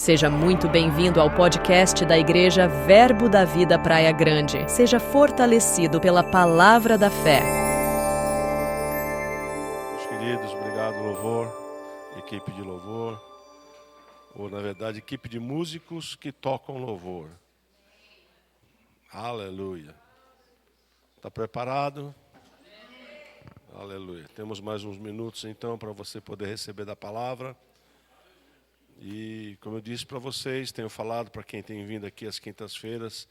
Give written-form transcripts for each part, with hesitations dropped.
Seja muito bem-vindo ao podcast da Igreja Verbo da Vida Praia Grande. Seja fortalecido pela palavra da fé. Meus queridos, obrigado, louvor, equipe de louvor, ou na verdade, equipe de músicos que tocam louvor. Aleluia. Está preparado? Aleluia. Temos mais uns minutos então para você poder receber da palavra. E como eu disse para vocês, tenho falado para quem tem vindo aqui às quintas-feiras,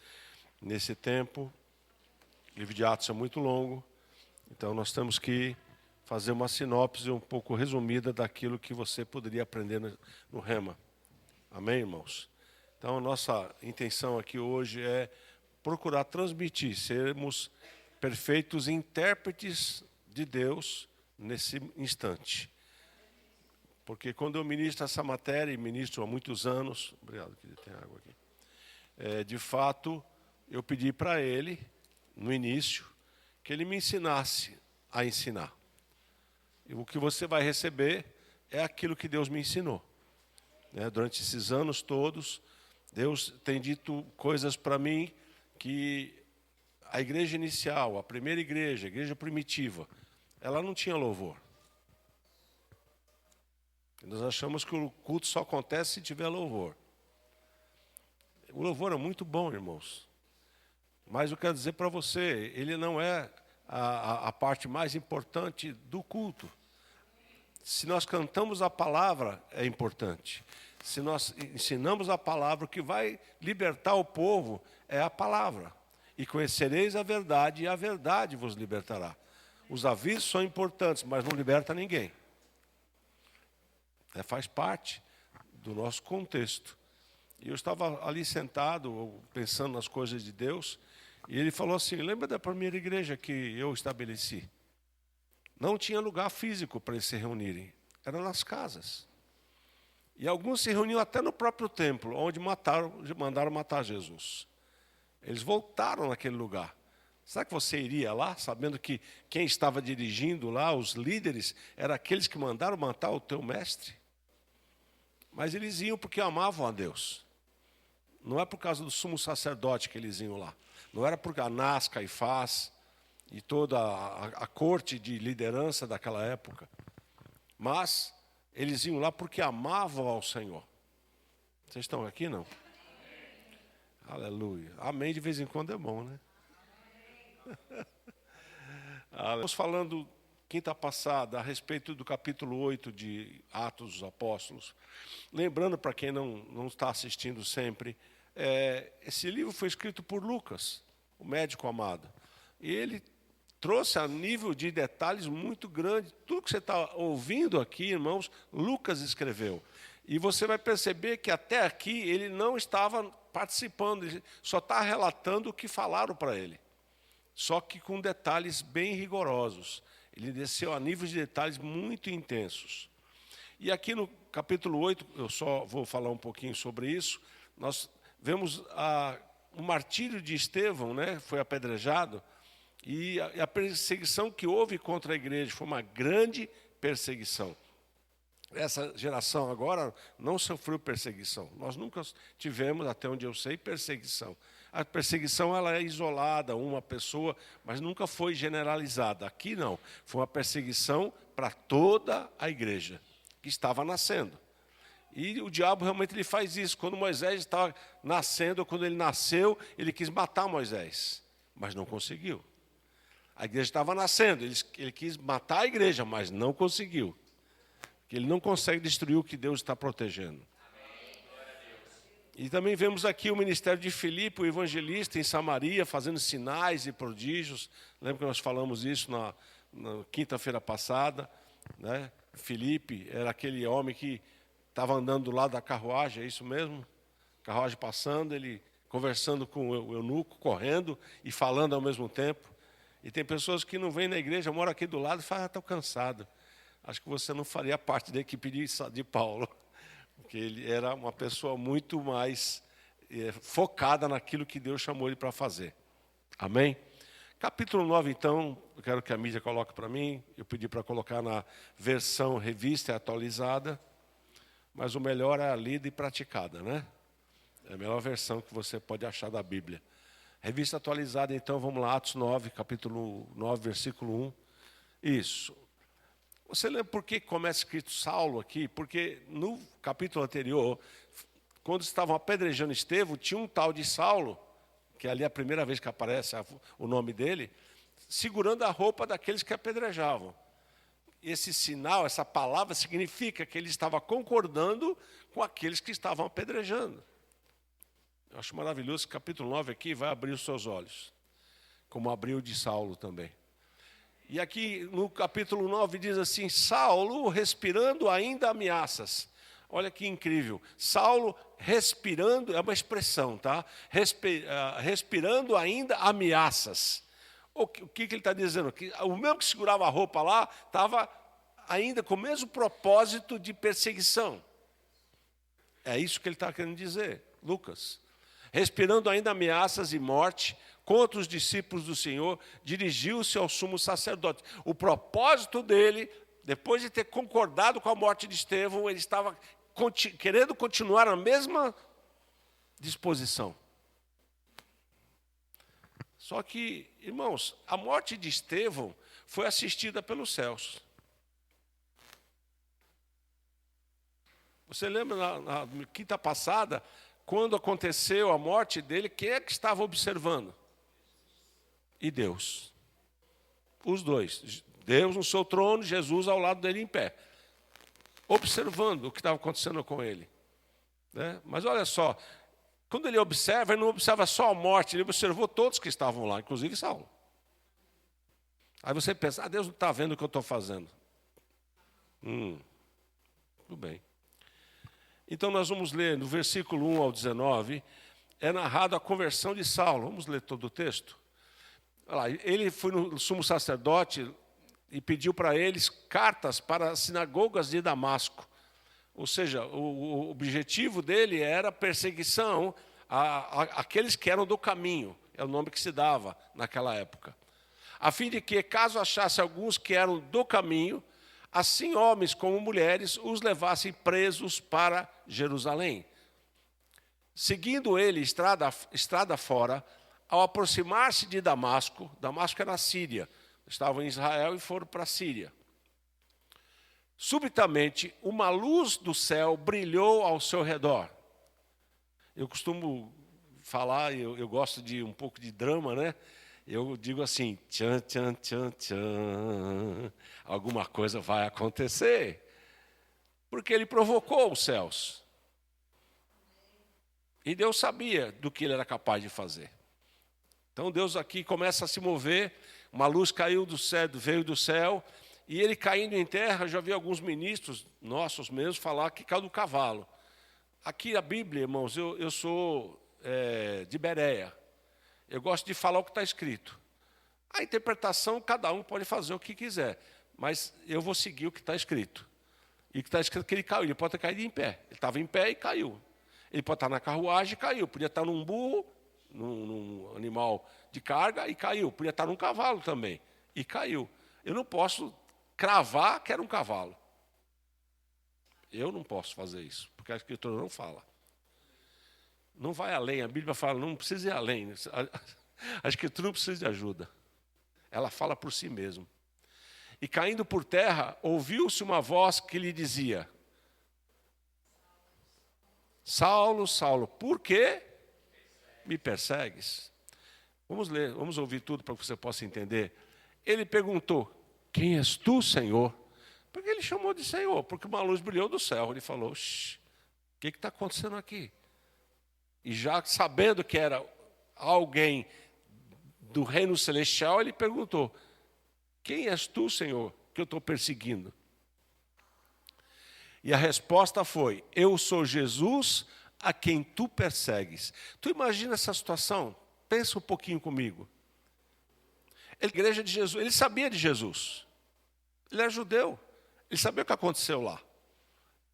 nesse tempo, o livro de Atos é muito longo, então nós temos que fazer uma sinopse um pouco resumida daquilo que você poderia aprender no Rema. Amém, irmãos? Então, a nossa intenção aqui hoje é procurar transmitir, sermos perfeitos intérpretes de Deus nesse instante. Porque quando eu ministro essa matéria, e ministro há muitos anos, obrigado, querido, tem água aqui. De fato, eu pedi para ele, no início, que ele me ensinasse a ensinar. E o que você vai receber é aquilo que Deus me ensinou. Durante esses anos todos, Deus tem dito coisas para mim que a igreja inicial, a primeira igreja, a igreja primitiva, ela não tinha louvor. Nós achamos que o culto só acontece se tiver louvor. O louvor é muito bom, irmãos. Mas eu quero dizer para você, ele não é a parte mais importante do culto. Se nós cantamos a palavra, é importante. Se nós ensinamos a palavra, o que vai libertar o povo é a palavra. E conhecereis a verdade, e a verdade vos libertará. Os avisos são importantes, mas não liberta ninguém. Faz parte do nosso contexto. E eu estava ali sentado, pensando nas coisas de Deus, e ele falou assim, lembra da primeira igreja que eu estabeleci? Não tinha lugar físico para eles se reunirem, era nas casas. E alguns se reuniam até no próprio templo, onde mandaram matar Jesus. Eles voltaram naquele lugar. Será que você iria lá, sabendo que quem estava dirigindo lá, os líderes, eram aqueles que mandaram matar o teu mestre? Mas eles iam porque amavam a Deus. Não é por causa do sumo sacerdote que eles iam lá. Não era por Anás, Caifás e toda a corte de liderança daquela época. Mas eles iam lá porque amavam ao Senhor. Vocês estão aqui, não? Amém. Aleluia. Amém de vez em quando é bom, né? Estamos falando quinta passada a respeito do capítulo 8 de Atos dos Apóstolos. Lembrando para quem não está assistindo sempre, esse livro foi escrito por Lucas, o médico amado. E ele trouxe a nível de detalhes muito grande. Tudo que você está ouvindo aqui, irmãos, Lucas escreveu. E você vai perceber que até aqui ele não estava participando, ele só está relatando o que falaram para ele. Só que com detalhes bem rigorosos. Ele desceu a níveis de detalhes muito intensos. E aqui no capítulo 8, eu só vou falar um pouquinho sobre isso, nós vemos o martírio de Estevão, né? Foi apedrejado, e a perseguição que houve contra a igreja foi uma grande perseguição. Essa geração agora não sofreu perseguição. Nós nunca tivemos, até onde eu sei, perseguição. A perseguição ela é isolada, uma pessoa, mas nunca foi generalizada. Aqui não, foi uma perseguição para toda a igreja que estava nascendo. E o diabo realmente ele faz isso. Quando Moisés estava nascendo, quando ele nasceu, ele quis matar Moisés, mas não conseguiu. A igreja estava nascendo, ele quis matar a igreja, mas não conseguiu. Porque ele não consegue destruir o que Deus está protegendo. E também vemos aqui o ministério de Filipe, o evangelista em Samaria, fazendo sinais e prodígios. Lembra que nós falamos isso na quinta-feira passada, né? Filipe era aquele homem que estava andando do lado da carruagem, é isso mesmo? Carruagem passando, ele conversando com o eunuco, correndo e falando ao mesmo tempo. E tem pessoas que não vêm na igreja, moram aqui do lado e falam, estou cansado. Acho que você não faria parte da equipe de Paulo. Porque ele era uma pessoa muito mais focada naquilo que Deus chamou ele para fazer. Amém? Capítulo 9, então, eu quero que a mídia coloque para mim. Eu pedi para colocar na versão revista e atualizada. Mas o melhor é a lida e praticada, né? É a melhor versão que você pode achar da Bíblia. Revista atualizada, então, vamos lá, Atos 9, capítulo 9, versículo 1. Isso. Você lembra por que começa escrito Saulo aqui? Porque no capítulo anterior, quando estavam apedrejando Estevão, tinha um tal de Saulo, que ali é a primeira vez que aparece o nome dele, segurando a roupa daqueles que apedrejavam. Esse sinal, essa palavra, significa que ele estava concordando com aqueles que estavam apedrejando. Eu acho maravilhoso que o capítulo 9 aqui vai abrir os seus olhos, como abriu o de Saulo também. E aqui no capítulo 9 diz assim, Saulo respirando ainda ameaças. Olha que incrível. Saulo respirando, é uma expressão, tá? Respirando ainda ameaças. O que ele está dizendo? Que o mesmo que segurava a roupa lá, estava ainda com o mesmo propósito de perseguição. É isso que ele está querendo dizer, Lucas. Respirando ainda ameaças e morte contra os discípulos do Senhor, dirigiu-se ao sumo sacerdote. O propósito dele, depois de ter concordado com a morte de Estevão, ele estava querendo continuar a mesma disposição. Só que, irmãos, a morte de Estevão foi assistida pelos céus. Você lembra na quinta passada, quando aconteceu a morte dele, quem é que estava observando? E Deus. Os dois. Deus no seu trono, Jesus ao lado dele em pé. Observando o que estava acontecendo com ele. Né? Mas olha só, quando ele observa, ele não observa só a morte, ele observou todos que estavam lá, inclusive Saulo. Aí você pensa, Deus não está vendo o que eu estou fazendo. Tudo bem. Então nós vamos ler no versículo 1 ao 19, é narrado a conversão de Saulo. Vamos ler todo o texto? Olha lá, ele foi no sumo sacerdote e pediu para eles cartas para as sinagogas de Damasco. Ou seja, o objetivo dele era perseguição àqueles que eram do caminho. É o nome que se dava naquela época. A fim de que, caso achasse alguns que eram do caminho, assim homens como mulheres os levassem presos para Jerusalém. Seguindo ele estrada fora, ao aproximar-se de Damasco, Damasco era na Síria, estavam em Israel e foram para a Síria. Subitamente, uma luz do céu brilhou ao seu redor. Eu costumo falar, eu gosto de um pouco de drama, né? Eu digo assim, tchan, tchan, tchan, tchan, alguma coisa vai acontecer. Porque ele provocou os céus. E Deus sabia do que ele era capaz de fazer. Então Deus aqui começa a se mover, uma luz caiu do céu, veio do céu, e ele caindo em terra, já vi alguns ministros nossos mesmos falar que caiu do cavalo. Aqui a Bíblia, irmãos, eu sou de Bereia. Eu gosto de falar o que está escrito. A interpretação, cada um pode fazer o que quiser, mas eu vou seguir o que está escrito. E o que está escrito é que ele caiu, ele pode ter caído em pé. Ele estava em pé e caiu. Ele pode estar na carruagem e caiu. Podia estar num burro, num animal de carga e caiu. Podia estar num cavalo também e caiu. Eu não posso cravar que era um cavalo. Eu não posso fazer isso, porque a Escritura não fala. Não vai além, a Bíblia fala, não precisa ir além. A Escritura não precisa de ajuda. Ela fala por si mesma. E caindo por terra, ouviu-se uma voz que lhe dizia: Saulo, Saulo, por que me persegues? Vamos ler, vamos ouvir tudo para que você possa entender. Ele perguntou: quem és tu, Senhor? Porque ele chamou de Senhor, porque uma luz brilhou do céu. Ele falou: o que está acontecendo aqui? E já sabendo que era alguém do reino celestial, ele perguntou: quem és tu, Senhor, que eu estou perseguindo? E a resposta foi: eu sou Jesus a quem tu persegues. Tu imagina essa situação? Pensa um pouquinho comigo. A igreja de Jesus, ele sabia de Jesus. Ele era judeu. Ele sabia o que aconteceu lá.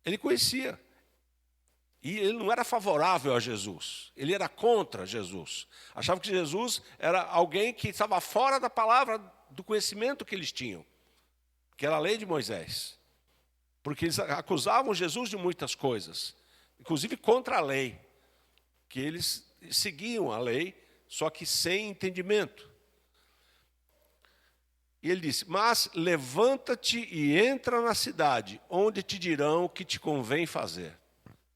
Ele conhecia. E ele não era favorável a Jesus. Ele era contra Jesus. Achava que Jesus era alguém que estava fora da palavra, do conhecimento que eles tinham, que era a lei de Moisés. Porque eles acusavam Jesus de muitas coisas, inclusive contra a lei, que eles seguiam a lei, só que sem entendimento. E ele disse: mas levanta-te e entra na cidade, onde te dirão o que te convém fazer.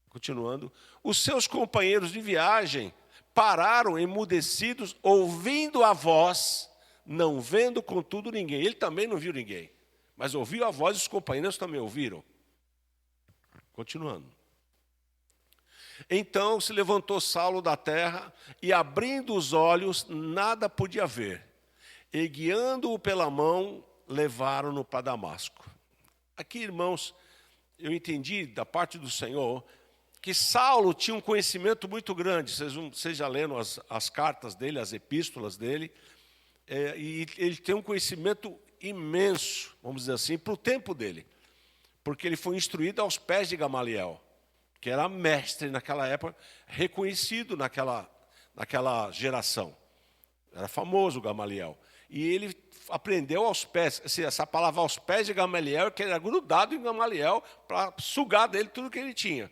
Continuando, os seus companheiros de viagem pararam emudecidos, ouvindo a voz, não vendo contudo ninguém. Ele também não viu ninguém, mas ouviu a voz e os companheiros também ouviram. Continuando. Então se levantou Saulo da terra e, abrindo os olhos, nada podia ver. E, guiando-o pela mão, levaram-no para Damasco. Aqui, irmãos, eu entendi da parte do Senhor que Saulo tinha um conhecimento muito grande. Vocês já leram as cartas dele, as epístolas dele, e ele tem um conhecimento imenso, vamos dizer assim, para o tempo dele, porque ele foi instruído aos pés de Gamaliel, que era mestre naquela época, reconhecido naquela geração. Era famoso o Gamaliel. E ele aprendeu aos pés, essa palavra aos pés de Gamaliel, que ele era grudado em Gamaliel para sugar dele tudo que ele tinha.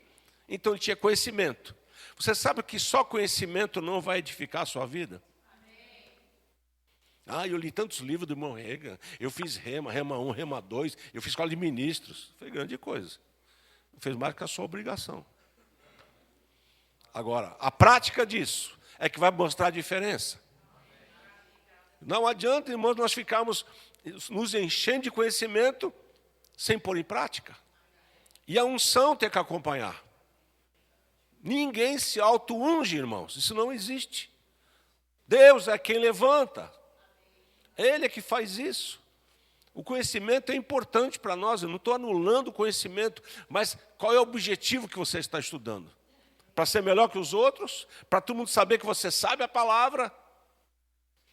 Então ele tinha conhecimento. Você sabe que só conhecimento não vai edificar a sua vida? Eu li tantos livros do irmão Reagan, eu fiz Rema 1, Rema 2, eu fiz escola de ministros. Foi grande coisa. Não fez mais que a sua obrigação. Agora, a prática disso é que vai mostrar a diferença. Não adianta, irmãos, nós ficarmos nos enchendo de conhecimento sem pôr em prática. E a unção tem que acompanhar. Ninguém se auto-unge, irmãos. Isso não existe. Deus é quem levanta. Ele é que faz isso. O conhecimento é importante para nós. Eu não estou anulando o conhecimento, mas qual é o objetivo que você está estudando? Para ser melhor que os outros? Para todo mundo saber que você sabe a palavra?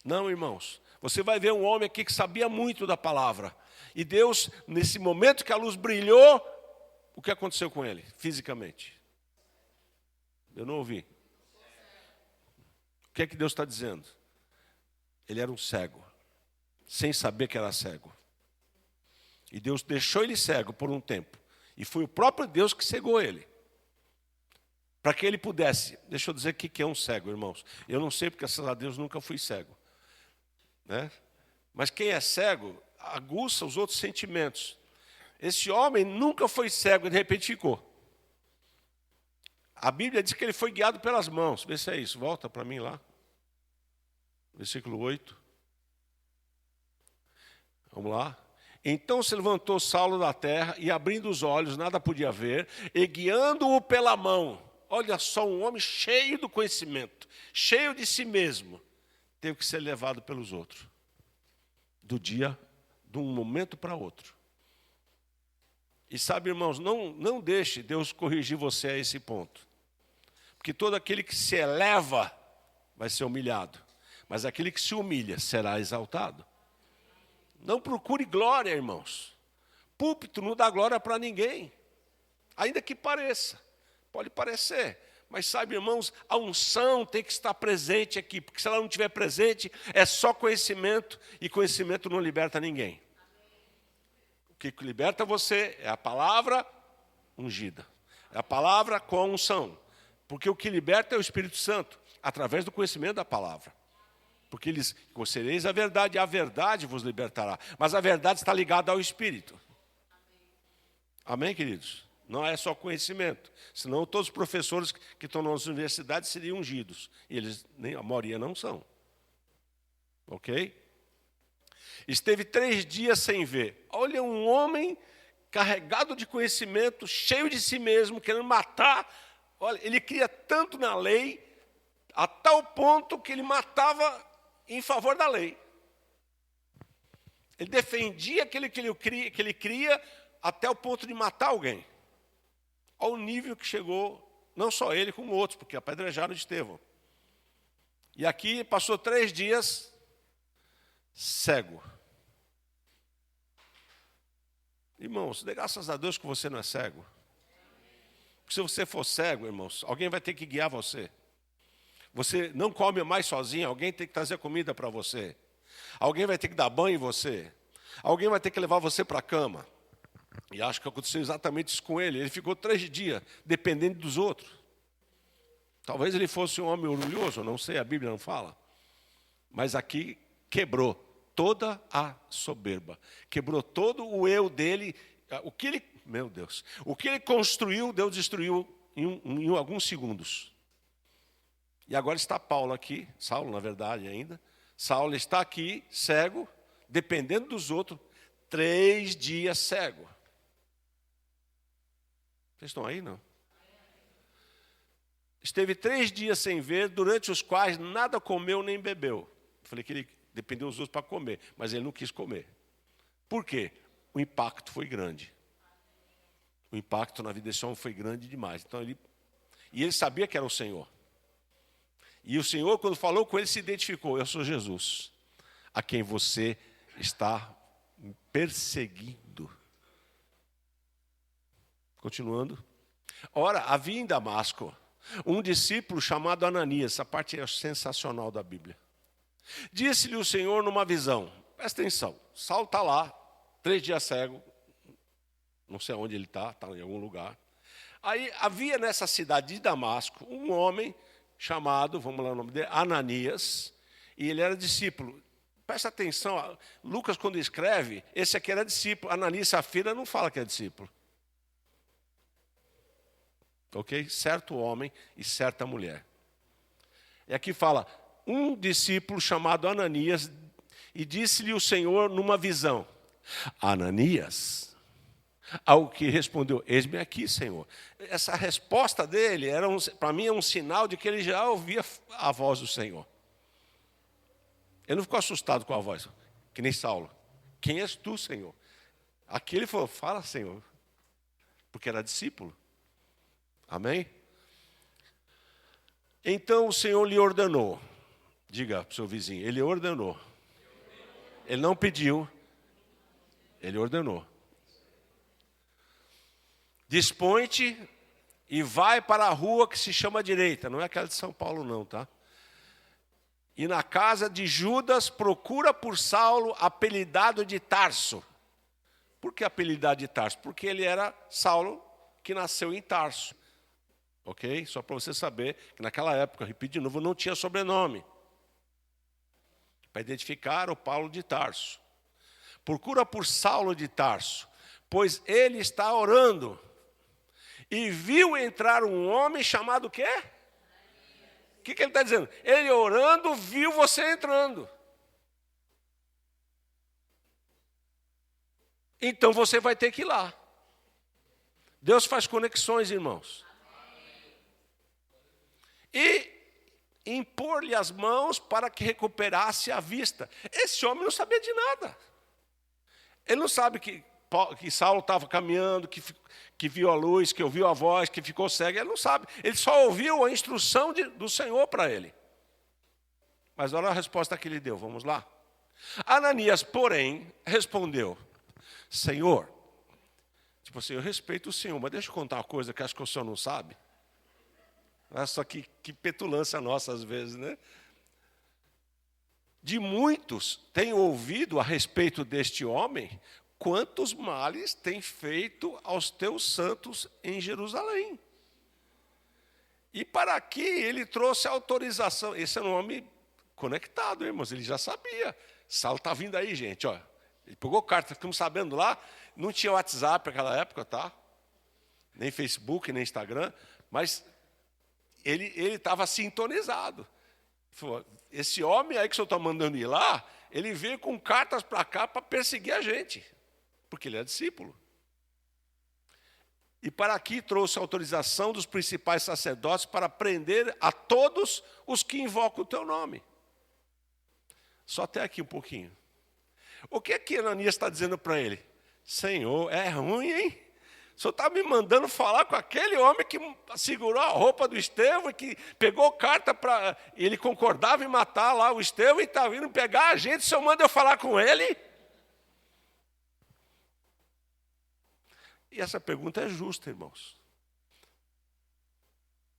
Não, irmãos. Você vai ver um homem aqui que sabia muito da palavra. E Deus, nesse momento que a luz brilhou, o que aconteceu com ele, fisicamente? Eu não ouvi. O que é que Deus está dizendo? Ele era um cego, sem saber que era cego. E Deus deixou ele cego por um tempo. E foi o próprio Deus que cegou ele. Para que ele pudesse. Deixa eu dizer o que é um cego, irmãos. Eu não sei, porque, graças a Deus, nunca fui cego. Né? Mas quem é cego, aguça os outros sentimentos. Esse homem nunca foi cego e de repente ficou. A Bíblia diz que ele foi guiado pelas mãos. Vê se é isso, volta para mim lá. Versículo 8. Vamos lá. Então se levantou Saulo da terra e, abrindo os olhos, nada podia ver, e guiando-o pela mão. Olha só, um homem cheio do conhecimento, cheio de si mesmo, teve que ser levado pelos outros. De um momento para outro. E sabe, irmãos, não deixe Deus corrigir você a esse ponto. Porque todo aquele que se eleva vai ser humilhado. Mas aquele que se humilha será exaltado. Não procure glória, irmãos. Púlpito não dá glória para ninguém. Ainda que pareça. Pode parecer. Mas sabe, irmãos, a unção tem que estar presente aqui. Porque se ela não estiver presente, é só conhecimento. E conhecimento não liberta ninguém. O que liberta você é a palavra ungida. É a palavra com a unção. Porque o que liberta é o Espírito Santo, através do conhecimento da palavra. Porque eles, conhecereis a verdade vos libertará. Mas a verdade está ligada ao Espírito. Amém, queridos? Não é só conhecimento. Senão todos os professores que estão nas universidades seriam ungidos. E eles, a maioria não são. Ok? Esteve 3 dias sem ver. Olha, um homem carregado de conhecimento, cheio de si mesmo, querendo matar. Olha, ele cria tanto na lei, a tal ponto que ele matava em favor da lei. Ele defendia aquele que ele cria até o ponto de matar alguém. Ao nível que chegou, não só ele, como outros, porque apedrejaram Estevão. E aqui passou 3 dias cego. Irmãos, dê graças a Deus que você não é cego. Porque se você for cego, irmãos, alguém vai ter que guiar você. Você não come mais sozinho, alguém tem que trazer comida para você. Alguém vai ter que dar banho em você. Alguém vai ter que levar você para a cama. E acho que aconteceu exatamente isso com ele. Ele ficou 3 dias dependendo dos outros. Talvez ele fosse um homem orgulhoso, não sei, a Bíblia não fala. Mas aqui quebrou toda a soberba. Quebrou todo o eu dele. Meu Deus, o que ele construiu, Deus destruiu em alguns segundos. E agora está Paulo aqui, Saulo na verdade ainda. Saulo está aqui, cego, dependendo dos outros, 3 dias cego. Vocês estão aí, não? Esteve 3 dias sem ver, durante os quais nada comeu nem bebeu. Eu falei que ele dependeu dos outros para comer, mas ele não quis comer. Por quê? O impacto foi grande. O impacto na vida desse homem foi grande demais. Então ele sabia que era o Senhor. E o Senhor, quando falou com ele, se identificou. Eu sou Jesus, a quem você está perseguindo. Continuando. Ora, havia em Damasco um discípulo chamado Ananias. Essa parte é sensacional da Bíblia. Disse-lhe o Senhor numa visão. Presta atenção. Saulo está lá, 3 dias cego. Não sei onde ele está em algum lugar. Aí havia nessa cidade de Damasco um homem chamado, vamos lá o nome dele, Ananias. E ele era discípulo. Presta atenção, Lucas quando escreve, esse aqui era discípulo. Ananias e Safira não fala que é discípulo. Ok? Certo homem e certa mulher. E aqui fala, um discípulo chamado Ananias, e disse-lhe o Senhor numa visão, Ananias, ao que respondeu, eis-me aqui, Senhor. Essa resposta dele, para mim, é um sinal de que ele já ouvia a voz do Senhor. Ele não ficou assustado com a voz, que nem Saulo. Quem és tu, Senhor? Aqui ele falou, fala, Senhor, porque era discípulo. Amém? Então o Senhor lhe ordenou. Diga para o seu vizinho, ele ordenou. Ele não pediu, ele ordenou. Dispõe-te e vai para a rua que se chama direita. Não é aquela de São Paulo não, tá? E na casa de Judas procura por Saulo, apelidado de Tarso. Por que apelidado de Tarso? Porque ele era Saulo que nasceu em Tarso. Ok? Só para você saber que naquela época, repito de novo, não tinha sobrenome. Para identificar o Paulo de Tarso. Procura por Saulo de Tarso, pois ele está orando. E viu entrar um homem chamado o quê? O que ele está dizendo? Ele orando, viu você entrando. Então você vai ter que ir lá. Deus faz conexões, irmãos. E impor-lhe as mãos para que recuperasse a vista. Esse homem não sabia de nada. Ele não sabe que Saulo estava caminhando, que viu a luz, que ouviu a voz, que ficou cego. Ele não sabe. Ele só ouviu a instrução do Senhor para ele. Mas olha a resposta que ele deu. Vamos lá. Ananias, porém, respondeu, Senhor, tipo assim, eu respeito o Senhor, mas deixa eu contar uma coisa que acho que o Senhor não sabe. Olha só que petulância nossa às vezes, né? De muitos tenho ouvido a respeito deste homem, quantos males tem feito aos teus santos em Jerusalém. E para aqui ele trouxe autorização. Esse é um homem conectado, irmãos, ele já sabia. Saulo está vindo aí, gente, ó. Ele pegou carta, ficamos sabendo lá, não tinha WhatsApp naquela época, tá? Nem Facebook, nem Instagram, mas ele estava sintonizado. Falou, esse homem aí que o senhor está mandando ir lá, ele veio com cartas para cá para perseguir a gente, porque ele é discípulo. E para aqui trouxe a autorização dos principais sacerdotes para prender a todos os que invocam o teu nome. Só até aqui um pouquinho. O que é que Ananias está dizendo para ele? Senhor, é ruim, hein? O senhor está me mandando falar com aquele homem que segurou a roupa do Estevão, que pegou carta para... Ele concordava em matar lá o Estevão e está vindo pegar a gente, o senhor manda eu falar com ele? E essa pergunta é justa, irmãos.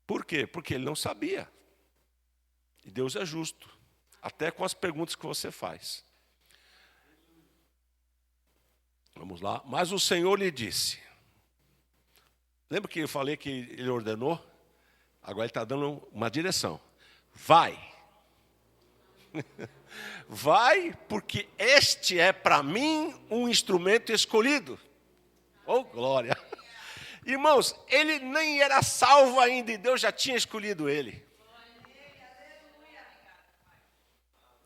Por quê? Porque ele não sabia. E Deus é justo, até com as perguntas que você faz. Vamos lá. Mas o Senhor lhe disse. Lembra que eu falei que ele ordenou? Agora ele está dando uma direção. Vai. Vai, porque este é para mim um instrumento escolhido. Oh, glória. Irmãos, ele nem era salvo ainda e Deus já tinha escolhido ele.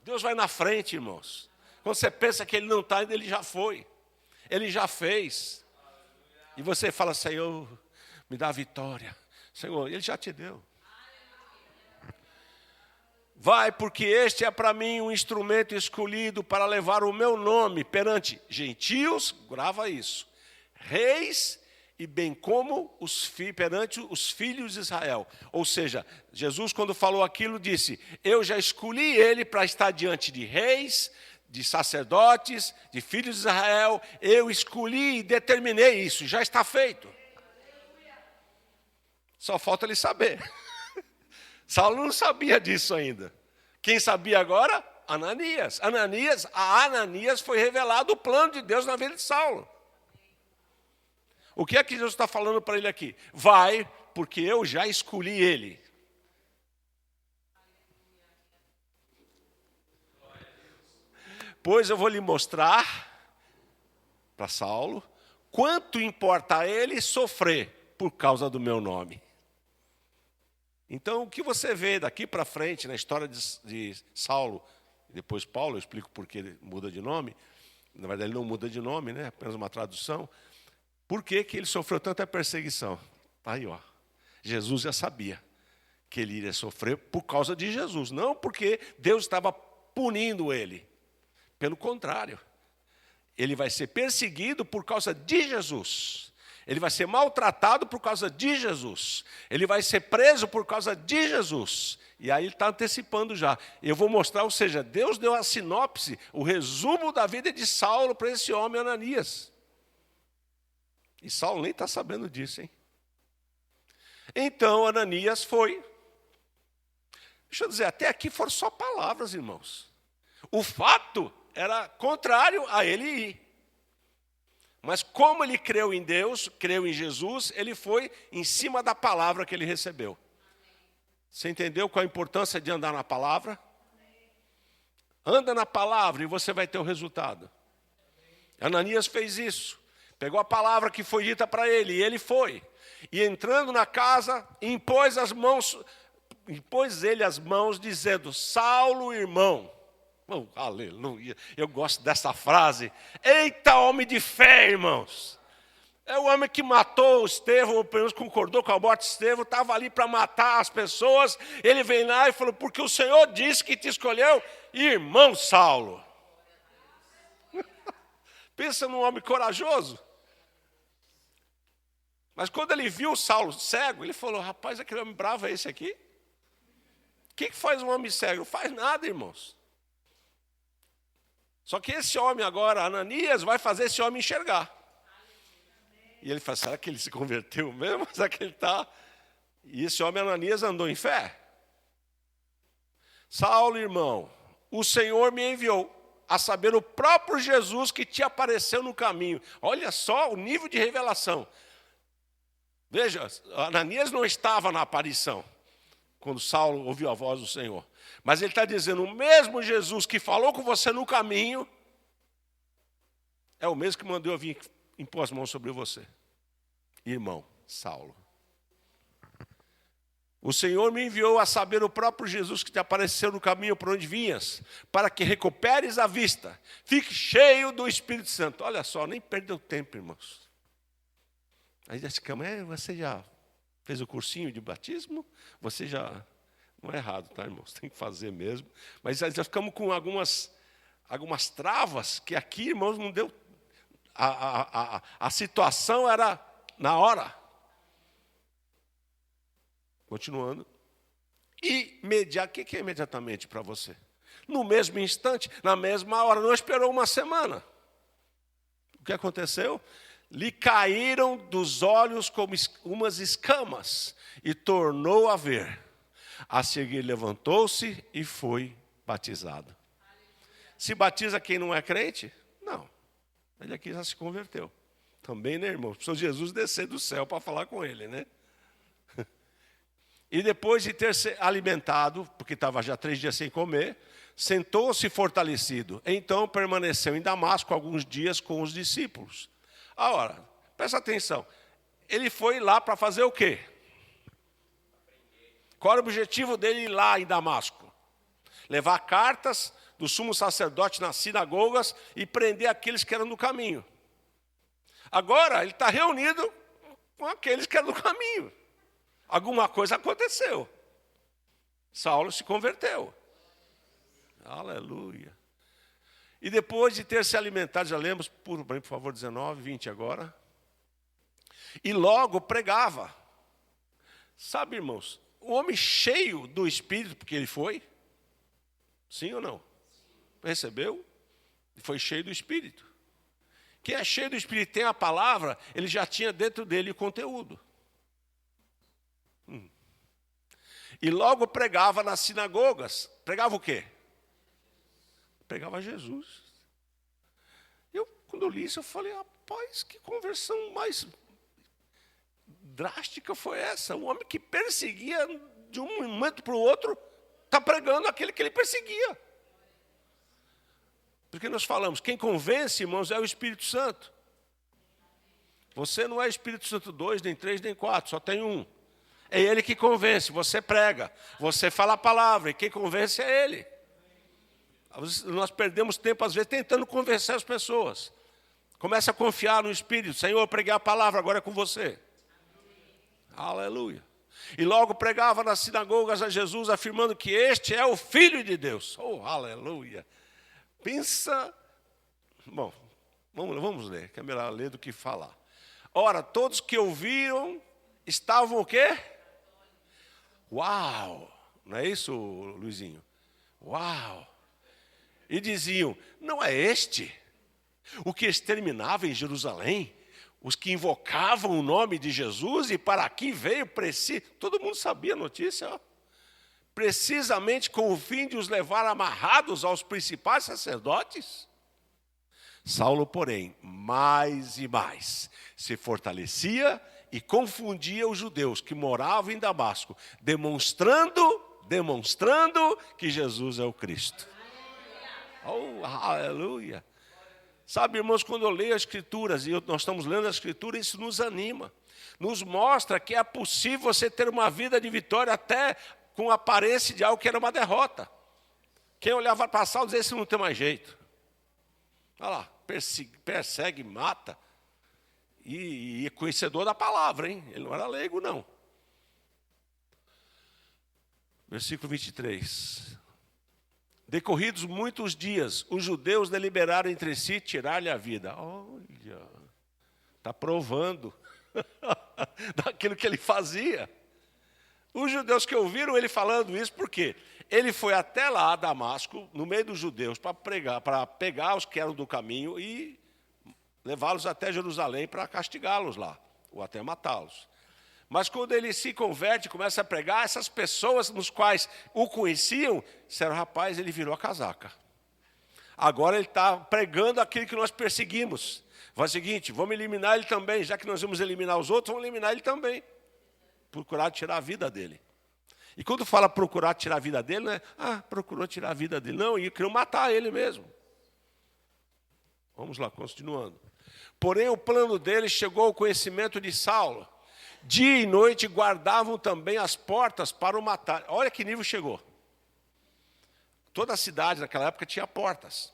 Deus vai na frente, irmãos. Quando você pensa que ele não está ainda, ele já foi. Ele já fez. E você fala, Senhor, me dá a vitória. Senhor, ele já te deu. Vai, porque este é para mim um instrumento escolhido para levar o meu nome perante gentios, grava isso, reis e bem como perante os filhos de Israel. Ou seja, Jesus quando falou aquilo disse, eu já escolhi ele para estar diante de reis, de sacerdotes, de filhos de Israel, eu escolhi e determinei isso, já está feito. Só falta ele saber. Saulo não sabia disso ainda. Quem sabia agora? Ananias. A Ananias foi revelado o plano de Deus na vida de Saulo. O que é que Jesus está falando para ele aqui? Vai, porque eu já escolhi ele. Pois eu vou lhe mostrar, para Saulo, quanto importa a ele sofrer por causa do meu nome. Então, o que você vê daqui para frente, na história de Saulo, depois Paulo, eu explico por que ele muda de nome. Na verdade, ele não muda de nome, né? Apenas uma tradução. Por que ele sofreu tanta perseguição? Aí, ó, Jesus já sabia que ele iria sofrer por causa de Jesus. Não porque Deus estava punindo ele. Pelo contrário, ele vai ser perseguido por causa de Jesus. Ele vai ser maltratado por causa de Jesus. Ele vai ser preso por causa de Jesus. E aí ele está antecipando já. Eu vou mostrar, ou seja, Deus deu a sinopse, o resumo da vida de Saulo para esse homem Ananias. E Saulo nem está sabendo disso, hein? Então Ananias foi. Deixa eu dizer, até aqui foram só palavras, irmãos. O fato era contrário a ele ir. Mas como ele creu em Deus, creu em Jesus, ele foi em cima da palavra que ele recebeu. Você entendeu qual a importância de andar na palavra? Anda na palavra e você vai ter o resultado. Ananias fez isso. Pegou a palavra que foi dita para ele e ele foi. E entrando na casa, impôs ele as mãos dizendo, Saulo, irmão. Oh, aleluia, eu gosto dessa frase. Eita, homem de fé, irmãos. É o homem que matou Estevão, ou pelo menos concordou com a morte de Estevão, estava ali para matar as pessoas. Ele vem lá e falou, porque o Senhor disse que te escolheu, irmão Saulo. Pensa num homem corajoso. Mas quando ele viu Saulo cego, ele falou, rapaz, aquele homem bravo é esse aqui? O que faz um homem cego? Não faz nada, irmãos. Só que esse homem agora, Ananias, vai fazer esse homem enxergar. E ele fala, será que ele se converteu mesmo? Será que ele está... E esse homem, Ananias, andou em fé. Saulo, irmão, o Senhor me enviou, a saber, o próprio Jesus que te apareceu no caminho. Olha só o nível de revelação. Veja, Ananias não estava na aparição, quando Saulo ouviu a voz do Senhor. Mas ele está dizendo, o mesmo Jesus que falou com você no caminho, é o mesmo que mandou eu vir impor as mãos sobre você. Irmão, Saulo. O Senhor me enviou a saber o próprio Jesus que te apareceu no caminho por onde vinhas, para que recuperes a vista, fique cheio do Espírito Santo. Olha só, nem perdeu tempo, irmãos. Aí disse, você já fez o cursinho de batismo? Você já... Não é errado, tá, irmãos? Tem que fazer mesmo. Mas aí já ficamos com algumas travas que aqui, irmãos, não deu... A situação era na hora. Continuando. O que é imediatamente para você? No mesmo instante, na mesma hora, não esperou uma semana. O que aconteceu? Lhe caíram dos olhos como umas escamas e tornou a ver. A seguir levantou-se e foi batizado. Se batiza quem não é crente? Não. Ele aqui já se converteu. Também, né, irmão? Precisou Jesus descer do céu para falar com ele, né? E depois de ter se alimentado, porque estava já 3 dias sem comer, sentou-se fortalecido. Então permaneceu em Damasco alguns dias com os discípulos. Agora, presta atenção. Ele foi lá para fazer o quê? Qual era o objetivo dele ir lá em Damasco? Levar cartas do sumo sacerdote nas sinagogas e prender aqueles que eram do caminho. Agora ele está reunido com aqueles que eram do caminho. Alguma coisa aconteceu. Saulo se converteu. Aleluia. E depois de ter se alimentado, já lemos, por favor, 19, 20 agora. E logo pregava. Sabe, irmãos, o homem cheio do Espírito, porque ele foi, sim ou não? Recebeu e foi cheio do Espírito. Quem é cheio do Espírito tem a palavra, ele já tinha dentro dele o conteúdo. E logo pregava nas sinagogas. Pregava o quê? Pregava Jesus. Quando eu li isso, eu falei, rapaz, que conversão mais drástica foi essa? Um homem que perseguia de um momento para o outro, está pregando aquele que ele perseguia. Porque nós falamos, quem convence, irmãos, é o Espírito Santo. Você não é Espírito Santo 2, nem 3, nem 4, só tem um. É ele que convence, você prega, você fala a palavra, e quem convence é ele. Nós perdemos tempo, às vezes, tentando convencer as pessoas. Começa a confiar no Espírito. Senhor, eu preguei a palavra, agora é com você. Aleluia. E logo pregava nas sinagogas a Jesus, afirmando que este é o Filho de Deus. Oh, aleluia. Pensa... Bom, vamos ler, que é melhor ler do que falar. Ora, todos que ouviram estavam o quê? Uau! Não é isso, Luizinho? Uau! E diziam, não é este o que exterminava em Jerusalém os que invocavam o nome de Jesus e para aqui veio todo mundo sabia a notícia, ó. Precisamente com o fim de os levar amarrados aos principais sacerdotes? Saulo, porém, mais e mais se fortalecia e confundia os judeus que moravam em Damasco, demonstrando que Jesus é o Cristo. Oh, aleluia! Sabe, irmãos, quando eu leio as Escrituras, e nós estamos lendo as Escrituras, isso nos anima. Nos mostra que é possível você ter uma vida de vitória até com a aparência de algo que era uma derrota. Quem olhava para Saulo dizia, esse não tem mais jeito. Olha lá, persegue, mata. E é conhecedor da palavra, hein? Ele não era leigo, não. Versículo 23. Decorridos muitos dias, os judeus deliberaram entre si tirar-lhe a vida. Olha, está provando daquilo que ele fazia. Os judeus que ouviram ele falando isso, por quê? Ele foi até lá, a Damasco, no meio dos judeus, para pegar os que eram do caminho e levá-los até Jerusalém para castigá-los lá, ou até matá-los. Mas quando ele se converte, começa a pregar, essas pessoas nos quais o conheciam, disseram, rapaz, ele virou a casaca. Agora ele está pregando aquilo que nós perseguimos. Faz o seguinte, vamos eliminar ele também, já que nós vamos eliminar os outros, vamos eliminar ele também. Procurar tirar a vida dele. E quando fala procurar tirar a vida dele, não é, procurou tirar a vida dele. Não, e queriam matar ele mesmo. Vamos lá, continuando. Porém, o plano dele chegou ao conhecimento de Saulo. Dia e noite guardavam também as portas para o matar. Olha que nível chegou. Toda a cidade naquela época tinha portas.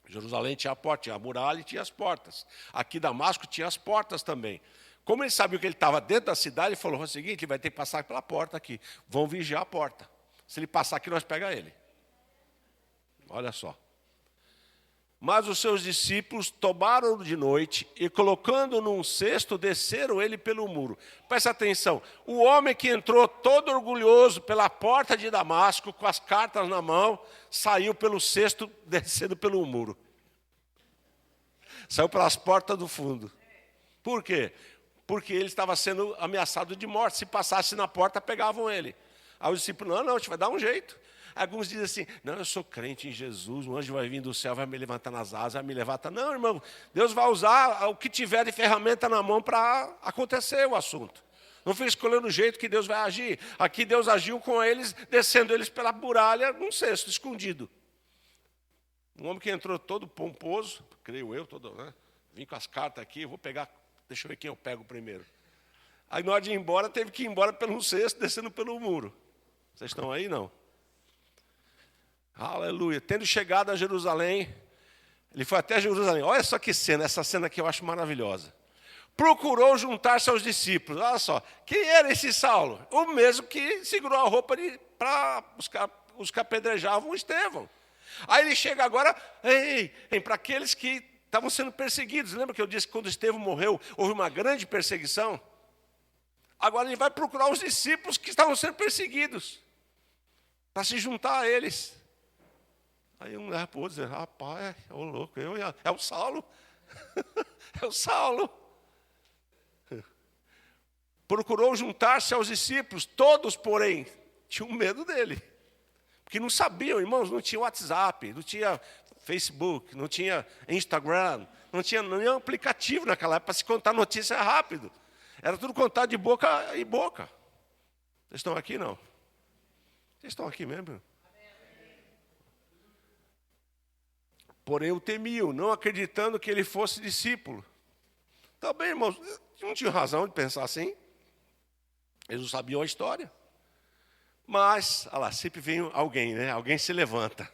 Jerusalém tinha a porta, tinha a muralha e tinha as portas. Aqui Damasco tinha as portas também. Como ele sabia que ele estava dentro da cidade, ele falou o seguinte, ele vai ter que passar pela porta aqui. Vão vigiar a porta. Se ele passar aqui, nós pegamos ele. Olha só. Mas os seus discípulos tomaram de noite e, colocando num cesto, desceram ele pelo muro. Presta atenção, o homem que entrou todo orgulhoso pela porta de Damasco, com as cartas na mão, saiu pelo cesto, descendo pelo muro. Saiu pelas portas do fundo. Por quê? Porque ele estava sendo ameaçado de morte. Se passasse na porta, pegavam ele. Aí os discípulos, não, a gente vai dar um jeito. Alguns dizem assim, não, eu sou crente em Jesus, um anjo vai vir do céu, vai me levantar nas asas, vai me levantar. Não, irmão, Deus vai usar o que tiver de ferramenta na mão para acontecer o assunto. Não fica escolhendo o jeito que Deus vai agir. Aqui Deus agiu com eles, descendo eles pela muralha, num cesto, escondido. Um homem que entrou todo pomposo, creio eu, todo, né? Vim com as cartas aqui, vou pegar, deixa eu ver quem eu pego primeiro. Aí na hora de ir embora, teve que ir embora pelo cesto, descendo pelo muro. Vocês estão aí, não? Aleluia. Tendo chegado a Jerusalém, ele foi até Jerusalém. Olha só que cena, essa cena aqui eu acho maravilhosa. Procurou juntar-se aos discípulos. Olha só, quem era esse Saulo? O mesmo que segurou a roupa para os que apedrejavam Estevão. Aí ele chega agora, para aqueles que estavam sendo perseguidos. Lembra que eu disse que quando Estevão morreu, houve uma grande perseguição? Agora ele vai procurar os discípulos que estavam sendo perseguidos, para se juntar a eles. Aí um leva para o outro e diz, rapaz, ô louco, é o Saulo. É o Saulo. Procurou juntar-se aos discípulos, todos, porém, tinham medo dele. Porque não sabiam, irmãos, não tinha WhatsApp, não tinha Facebook, não tinha Instagram, não tinha nenhum aplicativo naquela época para se contar notícia rápido. Era tudo contado de boca em boca. Vocês estão aqui, não? Vocês estão aqui mesmo? Porém o temiam, não acreditando que ele fosse discípulo. Também, irmãos, não tinham razão de pensar assim. Eles não sabiam a história. Mas, olha lá, sempre vem alguém, né? Alguém se levanta.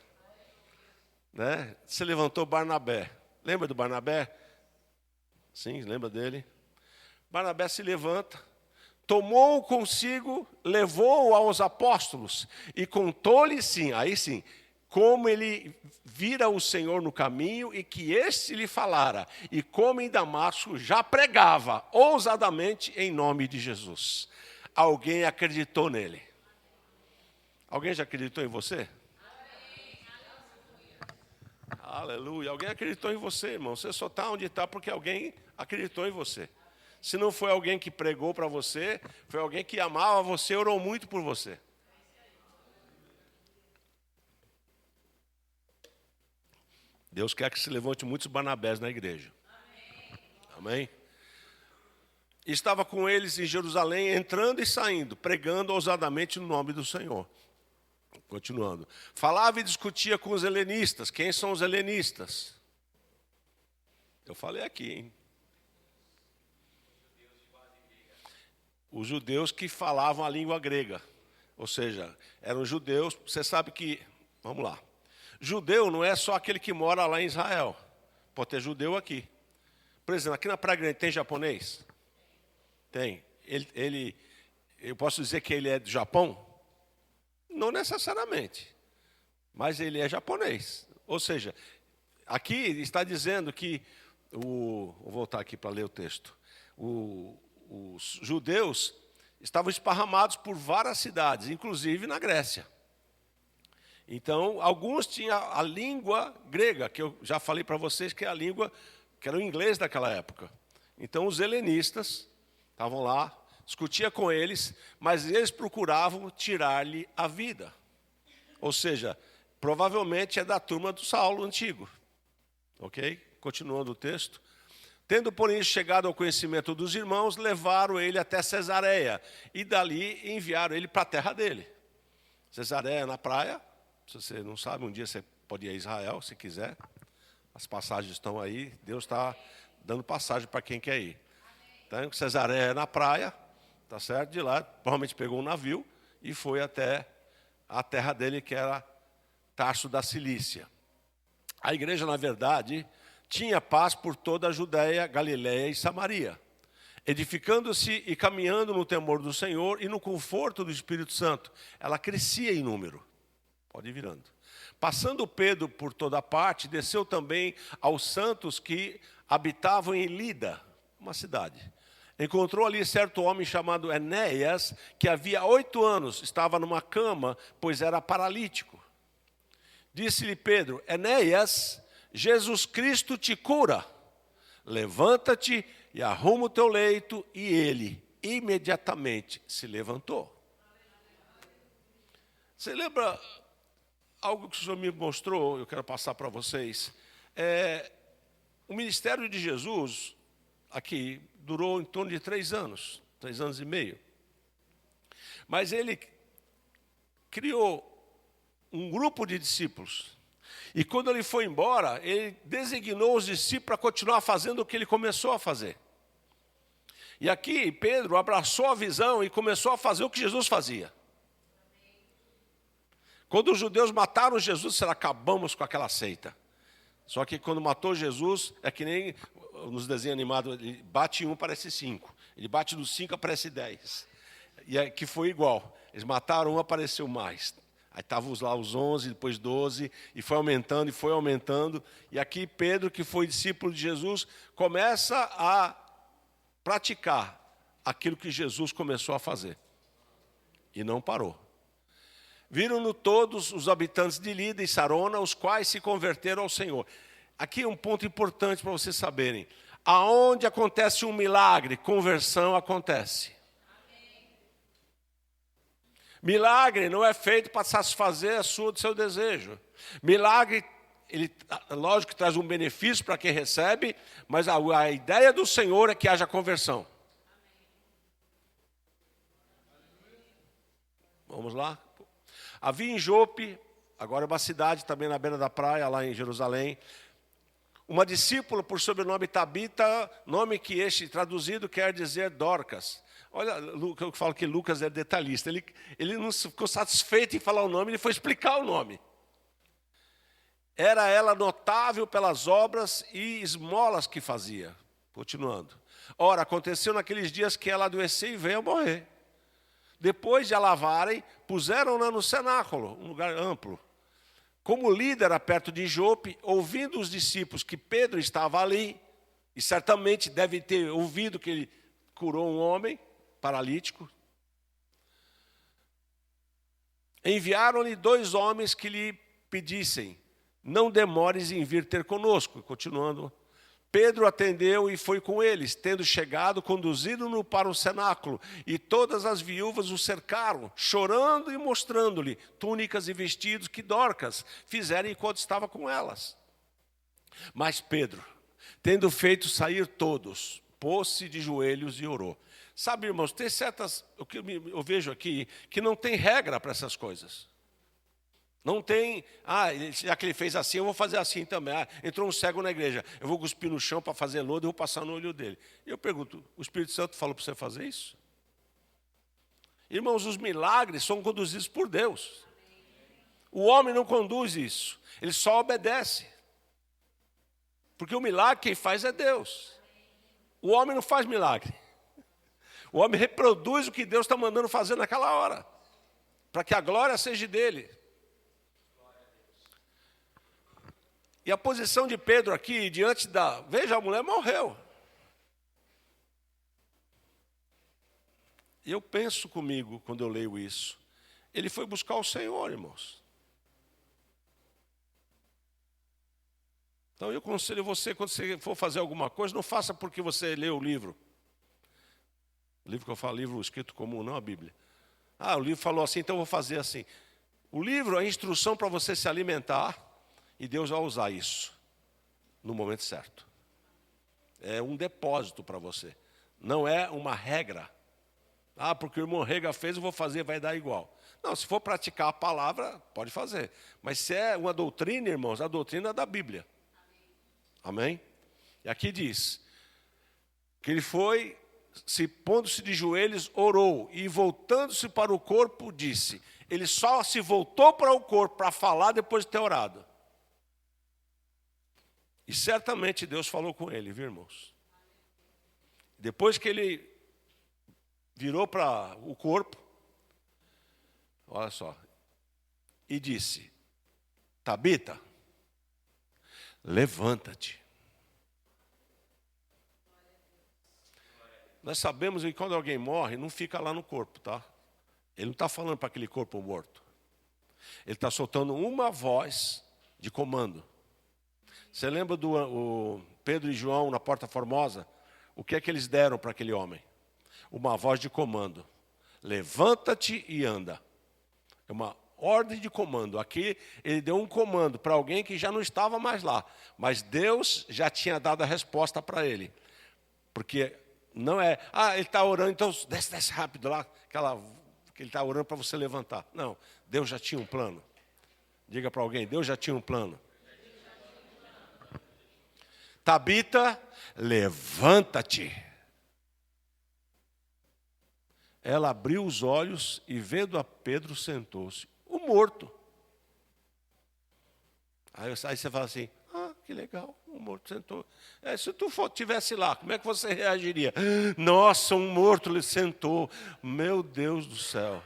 Né? Se levantou Barnabé. Lembra do Barnabé? Sim, lembra dele? Barnabé se levanta, tomou consigo, levou-o aos apóstolos e contou-lhe, sim, aí sim, como ele vira o Senhor no caminho e que este lhe falara, e como em Damasco já pregava ousadamente em nome de Jesus. Alguém acreditou nele. Alguém já acreditou em você? Aleluia. Alguém acreditou em você, irmão. Você só está onde está porque alguém acreditou em você. Se não foi alguém que pregou para você, foi alguém que amava você, orou muito por você. Deus quer que se levante muitos Barnabés na igreja. Amém? Estava com eles em Jerusalém, entrando e saindo, pregando ousadamente no nome do Senhor. Continuando. Falava e discutia com os helenistas. Quem são os helenistas? Eu falei aqui, hein? Os judeus que falavam a língua grega. Ou seja, eram judeus. Você sabe que, vamos lá. Judeu não é só aquele que mora lá em Israel. Pode ter judeu aqui. Por exemplo, aqui na Praia Grande tem japonês? Tem. Eu posso dizer que ele é do Japão? Não necessariamente. Mas ele é japonês. Ou seja, aqui está dizendo que, vou voltar aqui para ler o texto. Os judeus estavam esparramados por várias cidades, inclusive na Grécia. Então, alguns tinham a língua grega, que eu já falei para vocês que é a língua, que era o inglês daquela época. Então, os helenistas estavam lá, discutia com eles, mas eles procuravam tirar-lhe a vida. Ou seja, provavelmente é da turma do Saulo antigo. Ok? Continuando o texto. Tendo, porém, chegado ao conhecimento dos irmãos, levaram ele até Cesareia e dali enviaram ele para a terra dele. Cesareia na praia, se você não sabe, um dia você pode ir a Israel, se quiser. As passagens estão aí, Deus está dando passagem para quem quer ir. Então, Cesareia na praia, tá certo? De lá, provavelmente pegou um navio e foi até a terra dele, que era Tarso da Cilícia. A igreja, na verdade, tinha paz por toda a Judéia, Galiléia e Samaria, edificando-se e caminhando no temor do Senhor e no conforto do Espírito Santo. Ela crescia em número. Pode ir virando. Passando Pedro por toda parte, desceu também aos santos que habitavam em Lida, uma cidade. Encontrou ali certo homem chamado Enéas, que havia 8 anos estava numa cama, pois era paralítico. Disse-lhe Pedro, Enéas, Jesus Cristo te cura. Levanta-te e arruma o teu leito. E ele imediatamente se levantou. Você lembra algo que o Senhor me mostrou, eu quero passar para vocês? O ministério de Jesus, aqui, durou em torno de 3 anos, 3 anos e meio. Mas ele criou um grupo de discípulos. E quando ele foi embora, ele designou os discípulos para continuar fazendo o que ele começou a fazer. E aqui Pedro abraçou a visão e começou a fazer o que Jesus fazia. Quando os judeus mataram Jesus, acabamos com aquela seita. Só que quando matou Jesus, é que nem nos desenhos animados, ele bate em 1, aparece 5. Ele bate no 5, aparece 10. E aqui foi igual. Eles mataram um, apareceu mais. Aí estavam lá os 11, depois 12, e foi aumentando, e foi aumentando. E aqui Pedro, que foi discípulo de Jesus, começa a praticar aquilo que Jesus começou a fazer. E não parou. Viram-no todos os habitantes de Lida e Sarona, os quais se converteram ao Senhor. Aqui é um ponto importante para vocês saberem. Aonde acontece um milagre, conversão acontece. Milagre não é feito para satisfazer o seu desejo. Milagre, ele, lógico que traz um benefício para quem recebe, mas a ideia do Senhor é que haja conversão. Vamos lá? Havia em Jope, agora é uma cidade também na beira da praia, lá em Jerusalém, uma discípula por sobrenome Tabita, nome que traduzido quer dizer Dorcas. Olha, eu falo que Lucas é detalhista. Ele não ficou satisfeito em falar o nome, ele foi explicar o nome. Era ela notável pelas obras e esmolas que fazia. Continuando. Ora, aconteceu naqueles dias que ela adoeceu e veio a morrer. Depois de a lavarem, puseram-na no cenáculo, um lugar amplo. Como líder era perto de Jope, ouvindo os discípulos que Pedro estava ali, e certamente deve ter ouvido que ele curou um homem paralítico, enviaram-lhe 2 homens que lhe pedissem: não demores em vir ter conosco. Continuando, Pedro atendeu e foi com eles. Tendo chegado, conduziram-no para o cenáculo, e todas as viúvas o cercaram, chorando e mostrando-lhe túnicas e vestidos que Dorcas fizeram enquanto estava com elas. Mas Pedro, tendo feito sair todos, pôs-se de joelhos e orou. Sabe, irmãos, tem certas, o que eu vejo aqui, que não tem regra para essas coisas. Não tem, já que ele fez assim, eu vou fazer assim também. Entrou um cego na igreja, eu vou cuspir no chão para fazer lodo e vou passar no olho dele. E eu pergunto, o Espírito Santo falou para você fazer isso? Irmãos, os milagres são conduzidos por Deus. O homem não conduz isso, ele só obedece. Porque o milagre quem faz é Deus. O homem não faz milagre. O homem reproduz o que Deus está mandando fazer naquela hora, para que a glória seja dele. E a posição de Pedro aqui, diante da... Veja, a mulher morreu. E eu penso comigo, quando eu leio isso, ele foi buscar o Senhor, irmãos. Então eu aconselho você, quando você for fazer alguma coisa, não faça porque você leu o livro. O livro que eu falo, livro escrito comum, não a Bíblia. O livro falou assim, então eu vou fazer assim. O livro é a instrução para você se alimentar, e Deus vai usar isso no momento certo. É um depósito para você. Não é uma regra. Porque o irmão Rega fez, eu vou fazer, vai dar igual. Não, se for praticar a palavra, pode fazer. Mas se é uma doutrina, irmãos, a doutrina é da Bíblia. Amém? E aqui diz que ele foi, pondo-se de joelhos, orou, e voltando-se para o corpo, disse. Ele só se voltou para o corpo para falar depois de ter orado. E certamente Deus falou com ele, viu, irmãos? Depois que ele virou para o corpo, olha só, e disse: Tabita, levanta-te. Nós sabemos que quando alguém morre, não fica lá no corpo, tá? Ele não está falando para aquele corpo morto. Ele está soltando uma voz de comando. Você lembra do Pedro e João na Porta Formosa? O que é que eles deram para aquele homem? Uma voz de comando. Levanta-te e anda. É uma ordem de comando. Aqui ele deu um comando para alguém que já não estava mais lá. Mas Deus já tinha dado a resposta para ele. Porque não é, ele está orando, então desce rápido lá, que ele está orando para você levantar. Não, Deus já tinha um plano. Diga para alguém, Deus já tinha um plano. Tabita, levanta-te. Ela abriu os olhos e, vendo a Pedro, sentou-se. O morto. Aí você fala assim, que legal, o morto sentou. Se tu estivesse lá, como é que você reagiria? Nossa, um morto lhe sentou. Meu Deus do céu.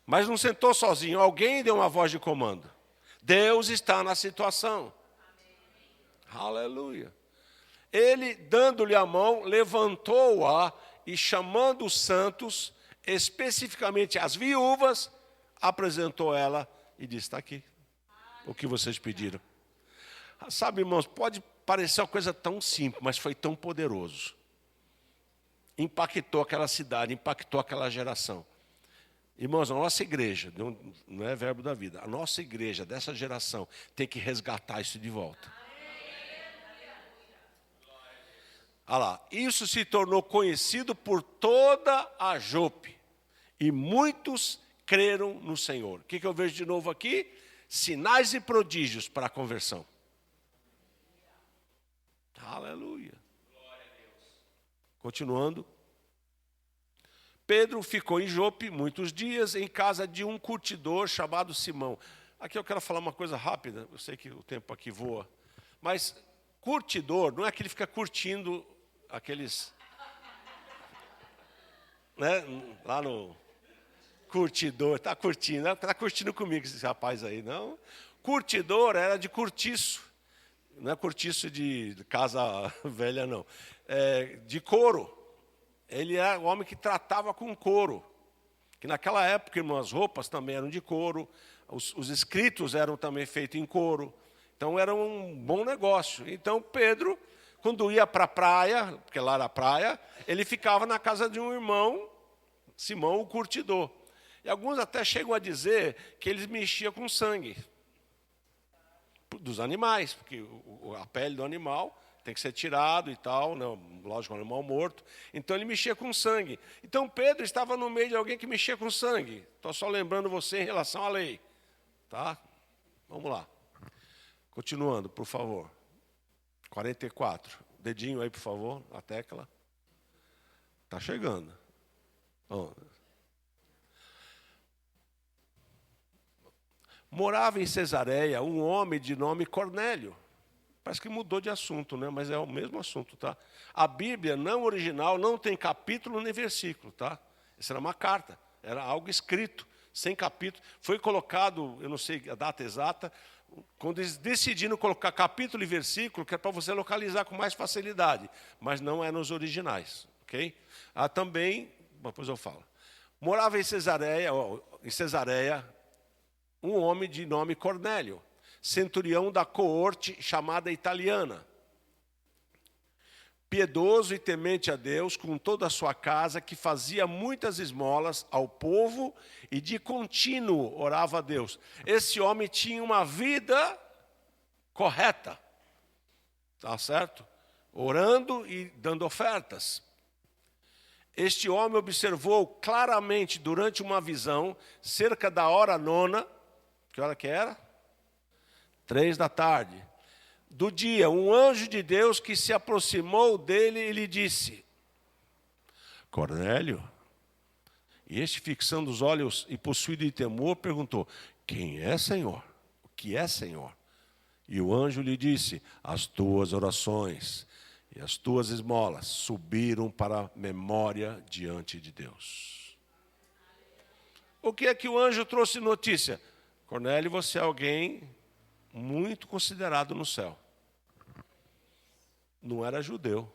Mas não sentou sozinho, alguém deu uma voz de comando. Deus está na situação. Aleluia. Ele, dando-lhe a mão, levantou-a e, chamando os santos, especificamente as viúvas, apresentou ela e disse, está aqui o que vocês pediram. Sabe, irmãos, pode parecer uma coisa tão simples, mas foi tão poderoso. Impactou aquela cidade, impactou aquela geração. Irmãos, a nossa igreja, não é Verbo da Vida, a nossa igreja dessa geração tem que resgatar isso de volta. Olha lá, isso se tornou conhecido por toda a Jope, e muitos creram no Senhor. O que eu vejo de novo aqui? Sinais e prodígios para a conversão. Aleluia. Continuando. Pedro ficou em Jope muitos dias em casa de um curtidor chamado Simão. Aqui eu quero falar uma coisa rápida, eu sei que o tempo aqui voa. Mas curtidor não é que ele fica curtindo aqueles... né, lá no curtidor, está curtindo comigo esse rapaz aí, não? Curtidor era de cortiço. Não é cortiço de casa velha, não. De couro. Ele era o homem que tratava com couro. Que naquela época, irmão, as roupas também eram de couro. Os escritos eram também feitos em couro. Então, era um bom negócio. Então, Pedro, quando ia para a praia, porque lá era praia, ele ficava na casa de um irmão, Simão, o curtidor. E alguns até chegam a dizer que eles mexiam com sangue dos animais, porque a pele do animal tem que ser tirado e tal, não, lógico, um animal morto. Então ele mexia com sangue. Então Pedro estava no meio de alguém que mexia com sangue. Estou só lembrando você em relação à lei. Tá? Vamos lá. Continuando, por favor. 44. Dedinho aí, por favor, na tecla. Está chegando. Morava em Cesareia um homem de nome Cornélio. Parece que mudou de assunto, né? Mas é o mesmo assunto, tá? A Bíblia, não original, não tem capítulo nem versículo, tá? Isso era uma carta, era algo escrito, sem capítulo. Foi colocado, eu não sei a data exata, quando eles decidiram colocar capítulo e versículo, que é para você localizar com mais facilidade, mas não é nos originais, ok? Também, depois eu falo. Morava em Cesareia, um homem de nome Cornélio, centurião da coorte chamada italiana. Piedoso e temente a Deus com toda a sua casa, que fazia muitas esmolas ao povo e de contínuo orava a Deus. Esse homem tinha uma vida correta, tá certo? Orando e dando ofertas. Este homem observou claramente durante uma visão, cerca da hora 9, que hora que era? 3 da tarde. Do dia, um anjo de Deus que se aproximou dele e lhe disse, Cornélio. E este, fixando os olhos e possuído de temor, perguntou, quem é, Senhor? O que é, Senhor? E o anjo lhe disse, as tuas orações e as tuas esmolas subiram para a memória diante de Deus. O que é que o anjo trouxe notícia? Cornélio, você é alguém muito considerado no céu. Não era judeu.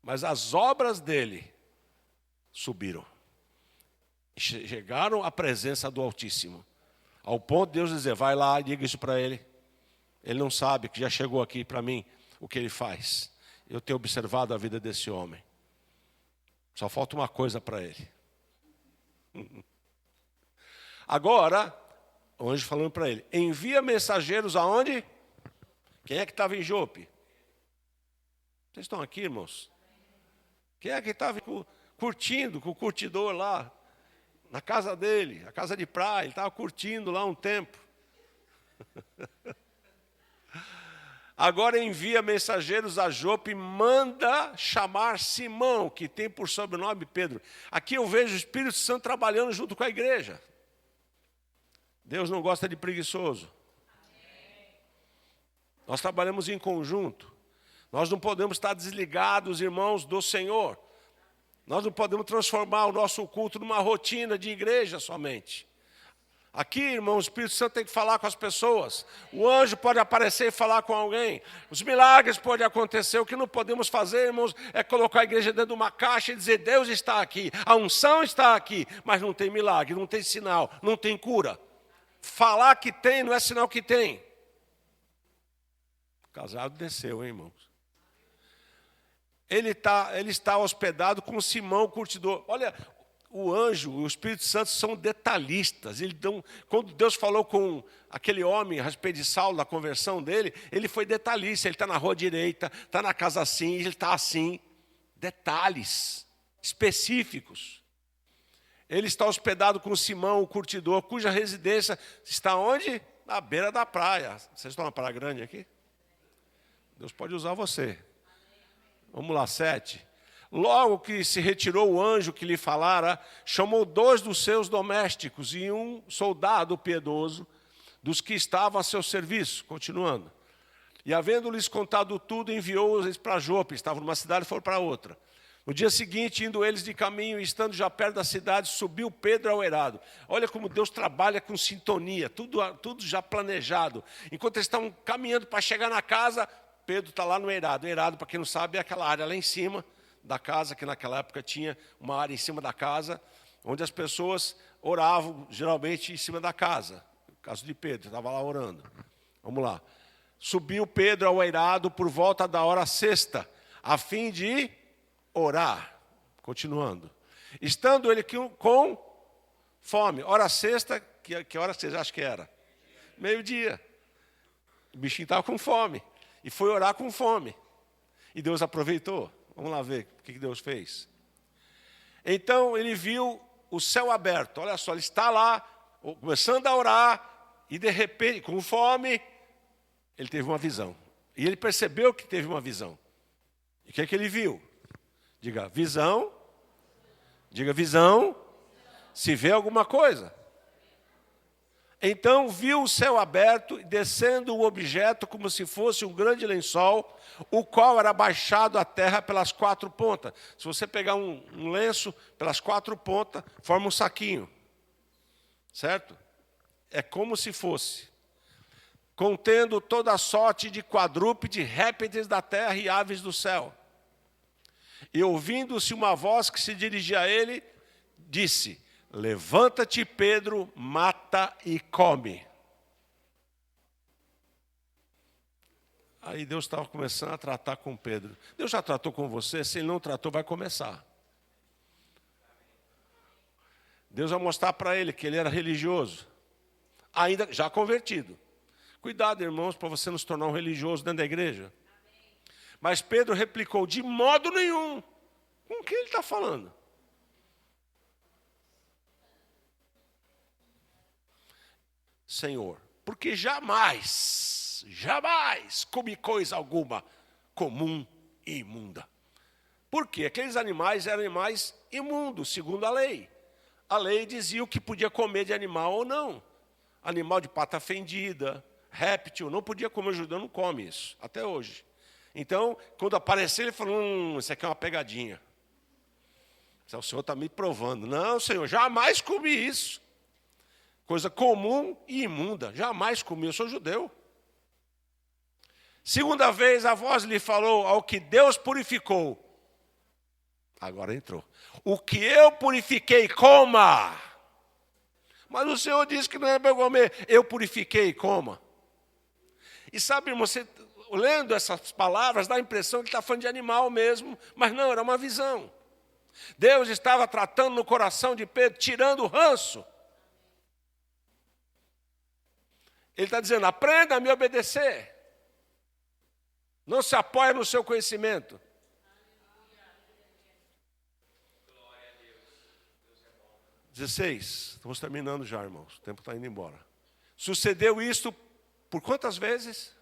Mas as obras dele subiram. Chegaram à presença do Altíssimo. Ao ponto de Deus dizer, vai lá e diga isso para ele. Ele não sabe que já chegou aqui para mim o que ele faz. Eu tenho observado a vida desse homem. Só falta uma coisa para ele. Agora, o anjo falando para ele, envia mensageiros aonde? Quem é que estava em Jope? Vocês estão aqui, irmãos? Quem é que estava curtindo, com o curtidor lá, na casa dele, a casa de praia, ele estava curtindo lá um tempo. Agora envia mensageiros a Jope e manda chamar Simão, que tem por sobrenome Pedro. Aqui eu vejo o Espírito Santo trabalhando junto com a igreja. Deus não gosta de preguiçoso. Nós trabalhamos em conjunto. Nós não podemos estar desligados, irmãos, do Senhor. Nós não podemos transformar o nosso culto numa rotina de igreja somente. Aqui, irmão, o Espírito Santo tem que falar com as pessoas. O anjo pode aparecer e falar com alguém. Os milagres podem acontecer. O que não podemos fazer, irmãos, é colocar a igreja dentro de uma caixa e dizer, Deus está aqui, a unção está aqui, mas não tem milagre, não tem sinal, não tem cura. Falar que tem não é sinal que tem. O casado desceu, hein, irmãos? Ele está hospedado com Simão, o curtidor. Olha, o anjo e o Espírito Santo são detalhistas. Quando Deus falou com aquele homem a respeito de Saulo, da conversão dele, ele foi detalhista. Ele está na rua direita, está na casa assim, ele está assim. Detalhes específicos. Ele está hospedado com Simão, o curtidor, cuja residência está onde? Na beira da praia. Vocês estão na Praia Grande aqui? Deus pode usar você. Vamos lá, 7. Logo que se retirou o anjo que lhe falara, chamou 2 dos seus domésticos e um soldado piedoso dos que estavam a seu serviço. Continuando. E havendo-lhes contado tudo, enviou-os para Jope. Estavam numa cidade e foram para outra. No dia seguinte, indo eles de caminho e estando já perto da cidade, subiu Pedro ao eirado. Olha como Deus trabalha com sintonia, tudo já planejado. Enquanto eles estão caminhando para chegar na casa, Pedro está lá no eirado. O eirado, para quem não sabe, é aquela área lá em cima da casa, que naquela época tinha uma área em cima da casa, onde as pessoas oravam, geralmente em cima da casa. No caso de Pedro, estava lá orando. Vamos lá. Subiu Pedro ao eirado por volta da hora 6ª, a fim de orar. Continuando. Estando ele com fome. Hora 6ª, que hora vocês acham que era? Meio-dia. O bichinho estava com fome. E foi orar com fome. E Deus aproveitou. Vamos lá ver o que Deus fez. Então ele viu o céu aberto. Olha só, ele está lá, começando a orar. E de repente, com fome, ele teve uma visão. E ele percebeu que teve uma visão. E o que é que ele viu? Diga, visão. Diga, visão. Se vê alguma coisa. Então viu o céu aberto, descendo o objeto como se fosse um grande lençol, o qual era baixado à terra pelas 4 pontas. Se você pegar um lenço pelas 4 pontas, forma um saquinho. Certo? É como se fosse. Contendo toda a sorte de quadrúpede, répteis da terra e aves do céu. E ouvindo-se uma voz que se dirigia a ele, disse, levanta-te, Pedro, mata e come. Aí Deus estava começando a tratar com Pedro. Deus já tratou com você? Se ele não tratou, vai começar. Deus vai mostrar para ele que ele era religioso. Ainda já convertido. Cuidado, irmãos, para você não se tornar um religioso dentro da igreja. Mas Pedro replicou, de modo nenhum. Com quem ele está falando? Senhor, porque jamais comi coisa alguma comum e imunda. Por quê? Aqueles animais eram animais imundos, segundo a lei. A lei dizia o que podia comer de animal ou não. Animal de pata fendida, réptil, não podia comer, o judeu não come isso, até hoje. Então, quando apareceu, ele falou, isso aqui é uma pegadinha. O Senhor está me provando. Não, Senhor, jamais comi isso. Coisa comum e imunda. Jamais comi, eu sou judeu. Segunda vez, a voz lhe falou, ao que Deus purificou. Agora entrou. O que eu purifiquei, coma. Mas o Senhor disse que não é para comer. Eu purifiquei, coma. E sabe, irmão, você lendo essas palavras, dá a impressão que ele está falando de animal mesmo. Mas não, era uma visão. Deus estava tratando no coração de Pedro, tirando o ranço. Ele está dizendo, aprenda a me obedecer. Não se apoie no seu conhecimento. Glória a Deus. Deus é bom. 16. Estamos terminando já, irmãos. O tempo está indo embora. Sucedeu isto por quantas vezes?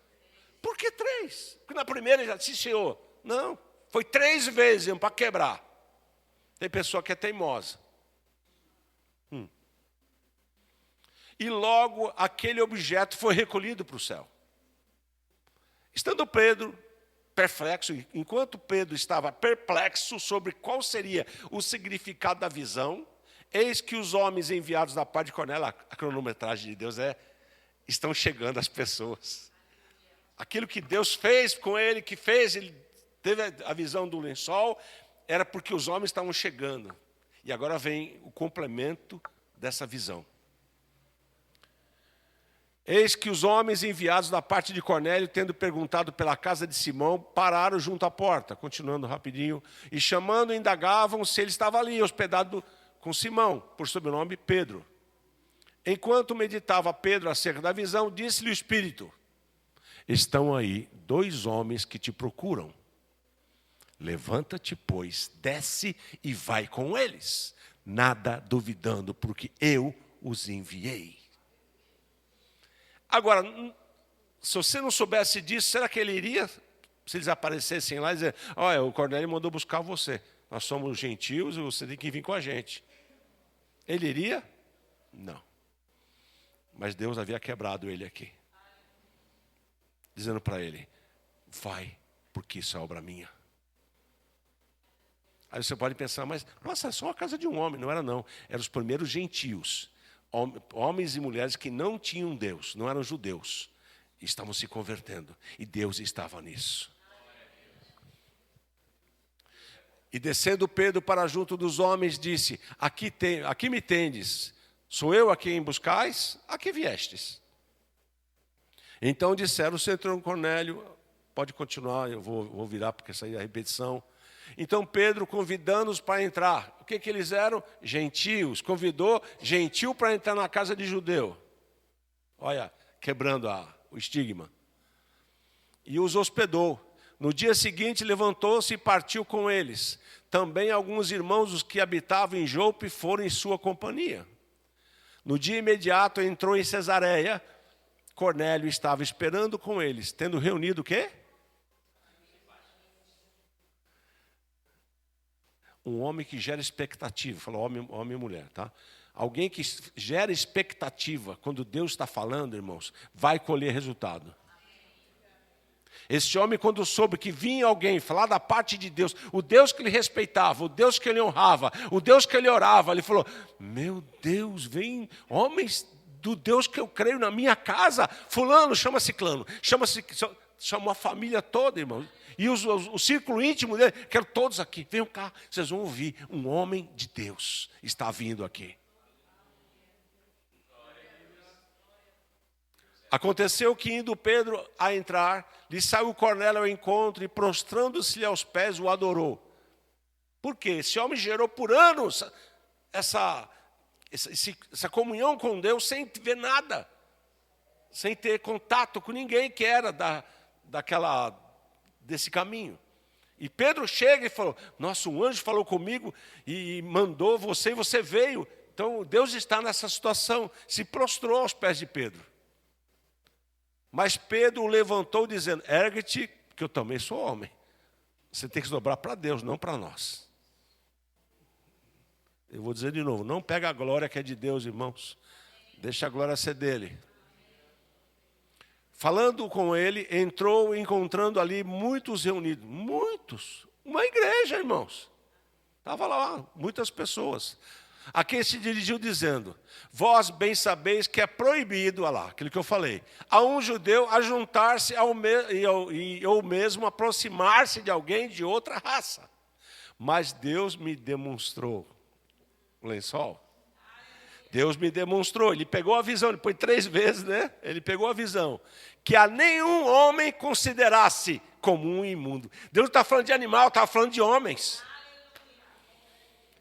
Por que 3? Porque na primeira ele já disse, Senhor. Não, foi 3 vezes para quebrar. Tem pessoa que é teimosa. E logo aquele objeto foi recolhido para o céu. Estando Pedro perplexo, enquanto Pedro estava perplexo sobre qual seria o significado da visão, eis que os homens enviados da parte de Cornélio, a cronometragem de Deus estão chegando as pessoas. Aquilo que Deus fez com ele, ele teve a visão do lençol, era porque os homens estavam chegando. E agora vem o complemento dessa visão. Eis que os homens enviados da parte de Cornélio, tendo perguntado pela casa de Simão, pararam junto à porta, continuando rapidinho, e chamando, indagavam se ele estava ali, hospedado com Simão, por sobrenome Pedro. Enquanto meditava Pedro acerca da visão, disse-lhe o Espírito, estão aí 2 homens que te procuram. Levanta-te, pois, desce e vai com eles, nada duvidando, porque eu os enviei. Agora, se você não soubesse disso, será que ele iria, se eles aparecessem lá e dizer, olha, o Cornélio mandou buscar você, nós somos gentios e você tem que vir com a gente. Ele iria? Não. Mas Deus havia quebrado ele aqui. Dizendo para ele, vai, porque isso é obra minha. Aí você pode pensar, mas, nossa, é só a casa de um homem. Não era não, eram os primeiros gentios. Homens e mulheres que não tinham Deus, não eram judeus, estavam se convertendo, e Deus estava nisso. E descendo Pedro para junto dos homens, disse, aqui me tendes, sou eu a quem buscais, a que viestes? Então disseram o centurião Cornélio, pode continuar, eu vou virar porque essa aí é a repetição. Então Pedro convidando-os para entrar. O que eles eram? Gentios. Convidou gentil para entrar na casa de judeu. Olha, quebrando o estigma. E os hospedou. No dia seguinte levantou-se e partiu com eles. Também alguns irmãos, os que habitavam em Jope, foram em sua companhia. No dia imediato entrou em Cesareia. Cornélio estava esperando com eles, tendo reunido o quê? Um homem que gera expectativa, falou homem e mulher, tá? Alguém que gera expectativa, quando Deus está falando, irmãos, vai colher resultado. Esse homem, quando soube que vinha alguém falar da parte de Deus, o Deus que ele respeitava, o Deus que ele honrava, o Deus que ele orava, ele falou, meu Deus, vem homens do Deus que eu creio na minha casa, fulano, chama ciclano, chamou a família toda, irmão. E o círculo íntimo dele, quero todos aqui, venham cá, vocês vão ouvir, um homem de Deus está vindo aqui. Aconteceu que indo Pedro a entrar, lhe saiu Cornélio ao encontro e prostrando-se-lhe aos pés o adorou. Por quê? Esse homem gerou por anos essa comunhão com Deus sem ver nada, sem ter contato com ninguém que era desse caminho. E Pedro chega e falou, nossa, um anjo falou comigo e mandou você e você veio. Então Deus está nessa situação, se prostrou aos pés de Pedro. Mas Pedro o levantou dizendo, ergue-te, que eu também sou homem. Você tem que se dobrar para Deus, não para nós. Eu vou dizer de novo, não pega a glória que é de Deus, irmãos. Deixa a glória ser dele. Falando com ele, entrou encontrando ali muitos reunidos. Muitos. Uma igreja, irmãos. Estava lá, muitas pessoas. A quem se dirigiu dizendo, vós bem sabeis que é proibido, olha lá, aquilo que eu falei, a um judeu ajuntar-se ou mesmo aproximar-se de alguém de outra raça. Mas Deus me demonstrou, o lençol. Deus me demonstrou, ele pegou a visão, ele põe 3 vezes, né? Ele pegou a visão, que a nenhum homem considerasse comum e imundo. Deus não está falando de animal, está falando de homens.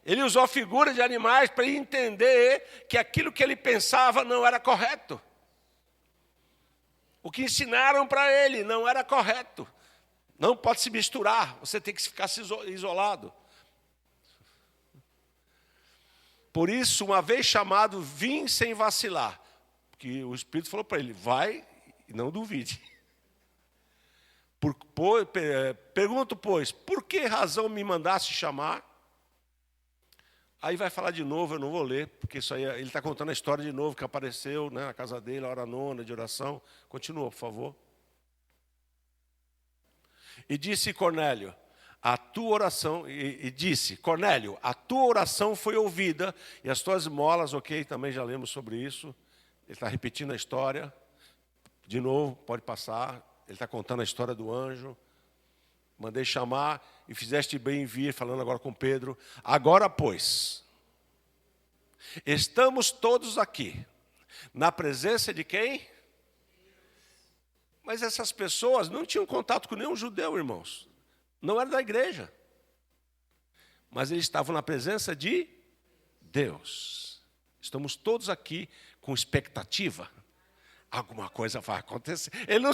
Ele usou a figura de animais para entender que aquilo que ele pensava não era correto. O que ensinaram para ele não era correto. Não pode se misturar, você tem que ficar isolado. Por isso, uma vez chamado, vim sem vacilar. Porque o Espírito falou para ele, vai e não duvide. Pergunto, pois, por que razão me mandaste chamar? Aí vai falar de novo, eu não vou ler, porque isso aí, ele está contando a história de novo, que apareceu, né, na casa dele, a hora nona de oração. Continua, por favor. E disse Cornélio, a tua oração, Cornélio, a tua oração foi ouvida, e as tuas esmolas, ok, também já lemos sobre isso. Ele está repetindo a história, de novo, pode passar, ele está contando a história do anjo. Mandei chamar, e fizeste bem em vir, falando agora com Pedro. Agora, pois, estamos todos aqui, na presença de quem? Mas essas pessoas não tinham contato com nenhum judeu, irmãos. Não era da igreja. Mas eles estavam na presença de Deus. Estamos todos aqui com expectativa. Alguma coisa vai acontecer. Ele não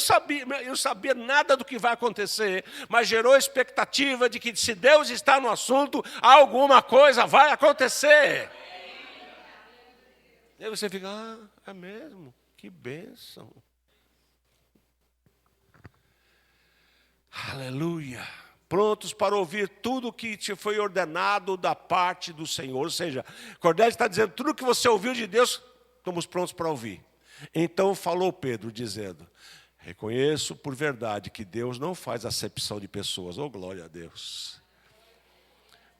sabia nada do que vai acontecer, mas gerou expectativa de que se Deus está no assunto, alguma coisa vai acontecer. E aí você fica, é mesmo? Que bênção. Aleluia. Prontos para ouvir tudo que te foi ordenado da parte do Senhor. Ou seja, Cornélio está dizendo, tudo que você ouviu de Deus, estamos prontos para ouvir. Então falou Pedro, dizendo, reconheço por verdade que Deus não faz acepção de pessoas. Oh, glória a Deus.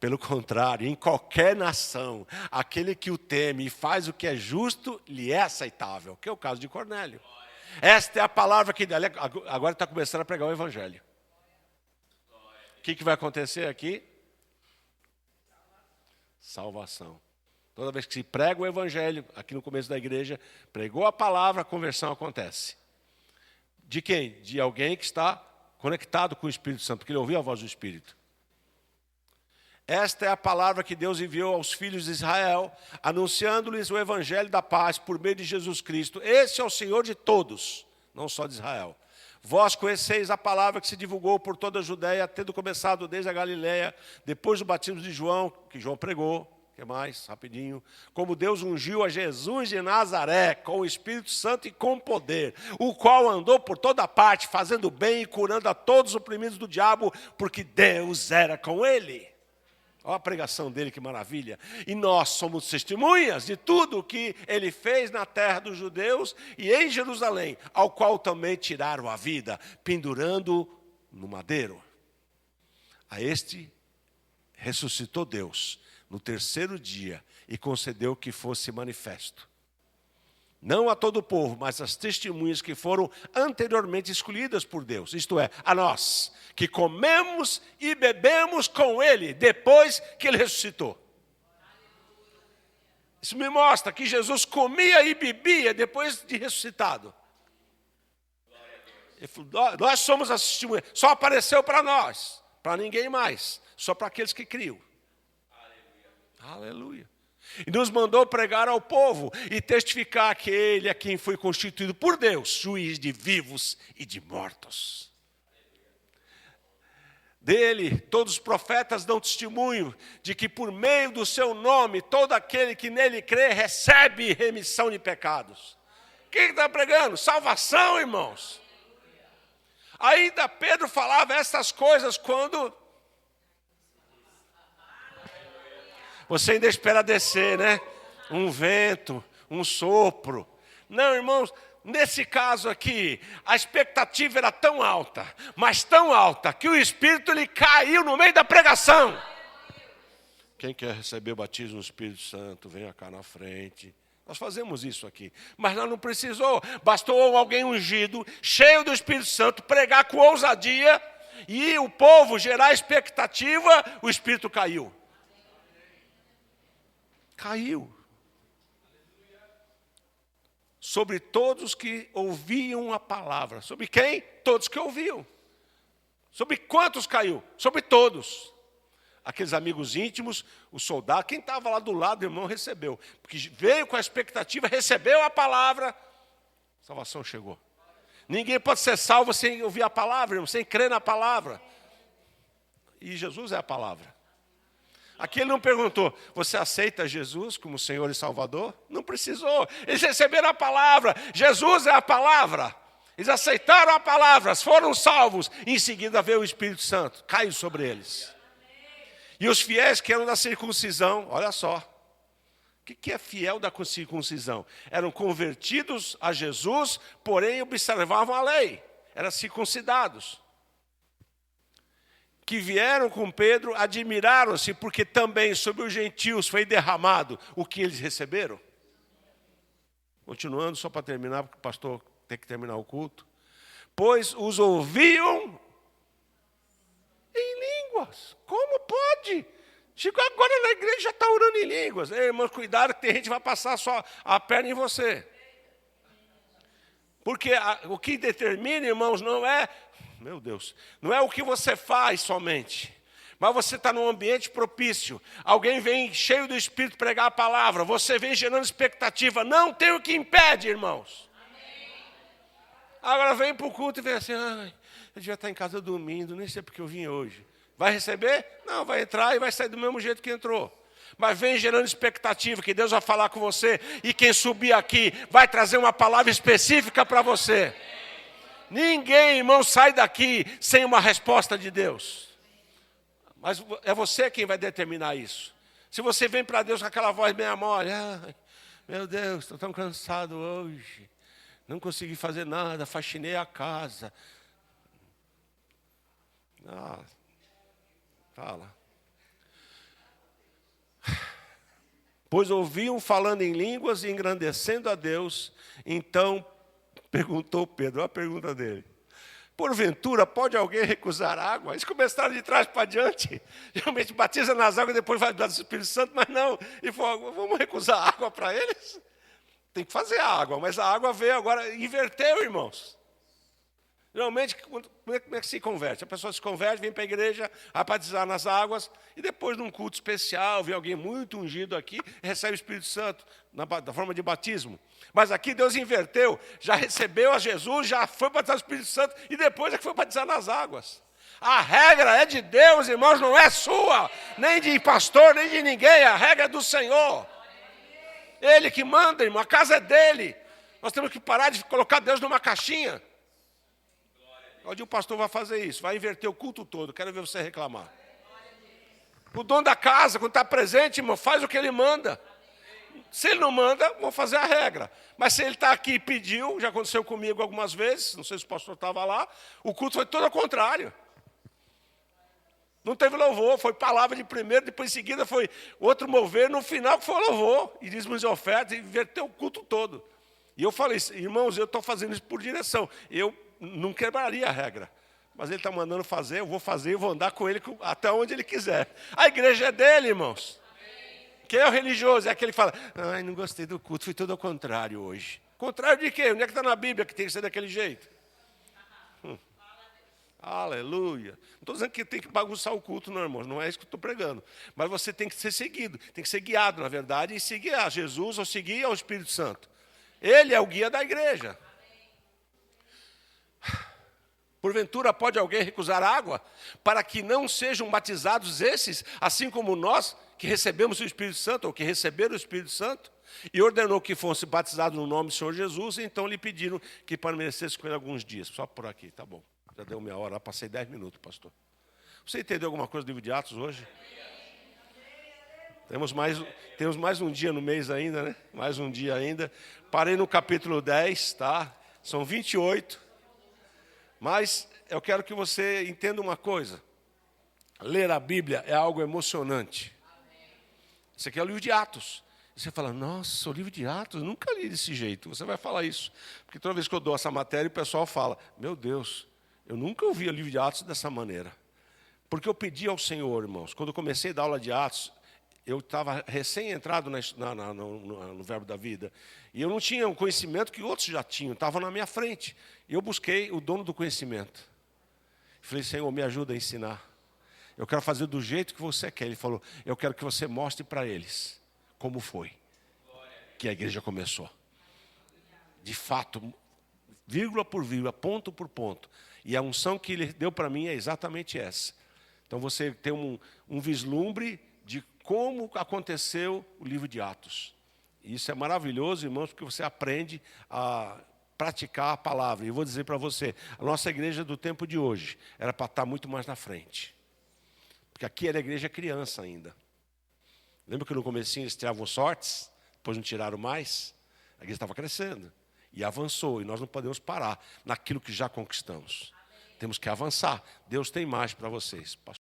Pelo contrário, em qualquer nação, aquele que o teme e faz o que é justo, lhe é aceitável. Que é o caso de Cornélio. Esta é a palavra que agora está começando a pregar o evangelho. O que vai acontecer aqui? Salvação. Toda vez que se prega o evangelho, aqui no começo da igreja, pregou a palavra, a conversão acontece. De quem? De alguém que está conectado com o Espírito Santo, porque ele ouviu a voz do Espírito. Esta é a palavra que Deus enviou aos filhos de Israel, anunciando-lhes o evangelho da paz por meio de Jesus Cristo. Esse é o Senhor de todos, não só de Israel. Vós conheceis a palavra que se divulgou por toda a Judéia, tendo começado desde a Galileia, depois do batismo de João, que João pregou. O que mais? Rapidinho. Como Deus ungiu a Jesus de Nazaré, com o Espírito Santo e com poder, o qual andou por toda parte, fazendo bem e curando a todos os oprimidos do diabo, porque Deus era com ele. Olha a pregação dele, que maravilha. E nós somos testemunhas de tudo o que ele fez na terra dos judeus e em Jerusalém, ao qual também tiraram a vida, pendurando no madeiro. A este ressuscitou Deus no terceiro dia e concedeu que fosse manifesto. Não a todo o povo, mas às testemunhas que foram anteriormente escolhidas por Deus. Isto é, a nós, que comemos e bebemos com Ele, depois que Ele ressuscitou. Isso me mostra que Jesus comia e bebia depois de ressuscitado. Ele falou, nós somos as testemunhas. Só apareceu para nós, para ninguém mais. Só para aqueles que criam. Aleluia. Aleluia. E nos mandou pregar ao povo e testificar que ele é quem foi constituído por Deus, juiz de vivos e de mortos. Dele, todos os profetas dão testemunho de que por meio do seu nome, todo aquele que nele crê recebe remissão de pecados. Quem está pregando? Salvação, irmãos. Ainda Pedro falava essas coisas quando... Você ainda espera descer, né? Um vento, um sopro. Não, irmãos, nesse caso aqui, a expectativa era tão alta, mas tão alta, que o Espírito lhe caiu no meio da pregação. Quem quer receber o batismo no Espírito Santo, venha cá na frente. Nós fazemos isso aqui, mas nós não precisou. Bastou alguém ungido, cheio do Espírito Santo, pregar com ousadia, e o povo gerar expectativa, o Espírito caiu. Caiu sobre todos que ouviam a palavra. Sobre quem? Todos que ouviam. Sobre quantos caiu? Sobre todos. Aqueles amigos íntimos, o soldado, quem estava lá do lado, irmão, recebeu. Porque veio com a expectativa, recebeu a palavra, a salvação chegou. Ninguém pode ser salvo sem ouvir a palavra, irmão, sem crer na palavra. E Jesus é a palavra. Aqui ele não perguntou, você aceita Jesus como Senhor e Salvador? Não precisou. Eles receberam a palavra. Jesus é a palavra. Eles aceitaram a palavra, foram salvos. E em seguida veio o Espírito Santo, caiu sobre eles. E os fiéis que eram da circuncisão, olha só. O que é fiel da circuncisão? Eram convertidos a Jesus, porém observavam a lei. Eram circuncidados. Que vieram com Pedro, admiraram-se, porque também sobre os gentios foi derramado o que eles receberam. Continuando, só para terminar, porque o pastor tem que terminar o culto. Pois os ouviam em línguas. Como pode? Chegou agora na igreja, já está orando em línguas. Ei, irmão, cuidado que tem gente que vai passar só a perna em você. Porque o que determina, irmãos, não é... Meu Deus, não é o que você faz somente, mas você está num ambiente propício. Alguém vem cheio do Espírito pregar a palavra, você vem gerando expectativa. Não tem o que impede, irmãos. Amém. Agora vem para o culto e vem assim, eu devia estar em casa dormindo, nem sei porque eu vim hoje. Vai receber? Não, vai entrar e vai sair do mesmo jeito que entrou. Mas vem gerando expectativa que Deus vai falar com você, e quem subir aqui vai trazer uma palavra específica para você. Ninguém, irmão, sai daqui sem uma resposta de Deus. Mas é você quem vai determinar isso. Se você vem para Deus com aquela voz meia mole, meu Deus, estou tão cansado hoje, não consegui fazer nada, faxinei a casa. Fala. Pois ouviam falando em línguas e engrandecendo a Deus, então perguntou Pedro, olha a pergunta dele. Porventura, pode alguém recusar água? Eles começaram de trás para diante. Geralmente batiza nas águas e depois vai dar do Espírito Santo, mas não. E falou, vamos recusar água para eles? Tem que fazer água, mas a água veio agora, inverteu, irmãos. Geralmente, como é que se converte? A pessoa se converte, vem para a igreja, a batizar nas águas, e depois, num culto especial, vem alguém muito ungido aqui, recebe o Espírito Santo, da forma de batismo. Mas aqui Deus inverteu, já recebeu a Jesus, já foi batizar o Espírito Santo, e depois é que foi batizar nas águas. A regra é de Deus, irmãos, não é sua, nem de pastor, nem de ninguém, a regra é do Senhor. Ele que manda, irmão, a casa é dele. Nós temos que parar de colocar Deus numa caixinha. Onde o pastor vai fazer isso? Vai inverter o culto todo. Quero ver você reclamar. O dono da casa, quando está presente, irmão, faz o que ele manda. Se ele não manda, vou fazer a regra. Mas se ele está aqui e pediu, já aconteceu comigo algumas vezes, não sei se o pastor estava lá, o culto foi todo ao contrário. Não teve louvor, foi palavra de primeiro, depois em seguida foi outro mover, no final foi louvor, e dízimos e ofertas, e inverteu o culto todo. E eu falei, irmãos, eu estou fazendo isso por direção. Eu não quebraria a regra. Mas ele está mandando fazer, eu vou fazer e vou andar com ele até onde ele quiser. A igreja é dele, irmãos. Quem é o religioso? É aquele que fala, não gostei do culto, foi tudo ao contrário hoje. Contrário de quê? Onde é que está na Bíblia que tem que ser daquele jeito? Aleluia. Não estou dizendo que tem que bagunçar o culto, não, irmãos. Não é isso que eu estou pregando. Mas você tem que ser seguido, tem que ser guiado, na verdade, e seguir a Jesus ou seguir ao Espírito Santo. Ele é o guia da igreja. Porventura pode alguém recusar água para que não sejam batizados esses, assim como nós que recebemos o Espírito Santo, ou que receberam o Espírito Santo? E ordenou que fosse batizado no nome do Senhor Jesus, e então lhe pediram que permanecesse com ele alguns dias. Só por aqui, tá bom. Já deu meia hora, passei 10 minutos, pastor. Você entendeu alguma coisa do livro de Atos hoje? Temos mais um dia no mês ainda, né? Mais um dia ainda. Parei no capítulo 10, tá? São 28. Mas eu quero que você entenda uma coisa. Ler a Bíblia é algo emocionante. Esse aqui é o livro de Atos. E você fala, nossa, o livro de Atos, nunca li desse jeito. Você vai falar isso. Porque toda vez que eu dou essa matéria, o pessoal fala, meu Deus, eu nunca ouvi o livro de Atos dessa maneira. Porque eu pedi ao Senhor, irmãos, quando eu comecei a dar aula de Atos, eu estava recém-entrado no Verbo da Vida. E eu não tinha um conhecimento que outros já tinham, estavam na minha frente. E eu busquei o dono do conhecimento. Falei, Senhor, me ajuda a ensinar. Eu quero fazer do jeito que você quer. Ele falou, eu quero que você mostre para eles como foi que a igreja começou. De fato, vírgula por vírgula, ponto por ponto. E a unção que Ele deu para mim é exatamente essa. Então você tem um vislumbre de como aconteceu o livro de Atos. E isso é maravilhoso, irmãos, porque você aprende a praticar a palavra. E eu vou dizer para você, a nossa igreja do tempo de hoje era para estar muito mais na frente. Porque aqui era a igreja criança ainda. Lembra que no comecinho eles tiravam sortes, depois não tiraram mais? A igreja estava crescendo e avançou. E nós não podemos parar naquilo que já conquistamos. Temos que avançar. Deus tem mais para vocês. Pastor.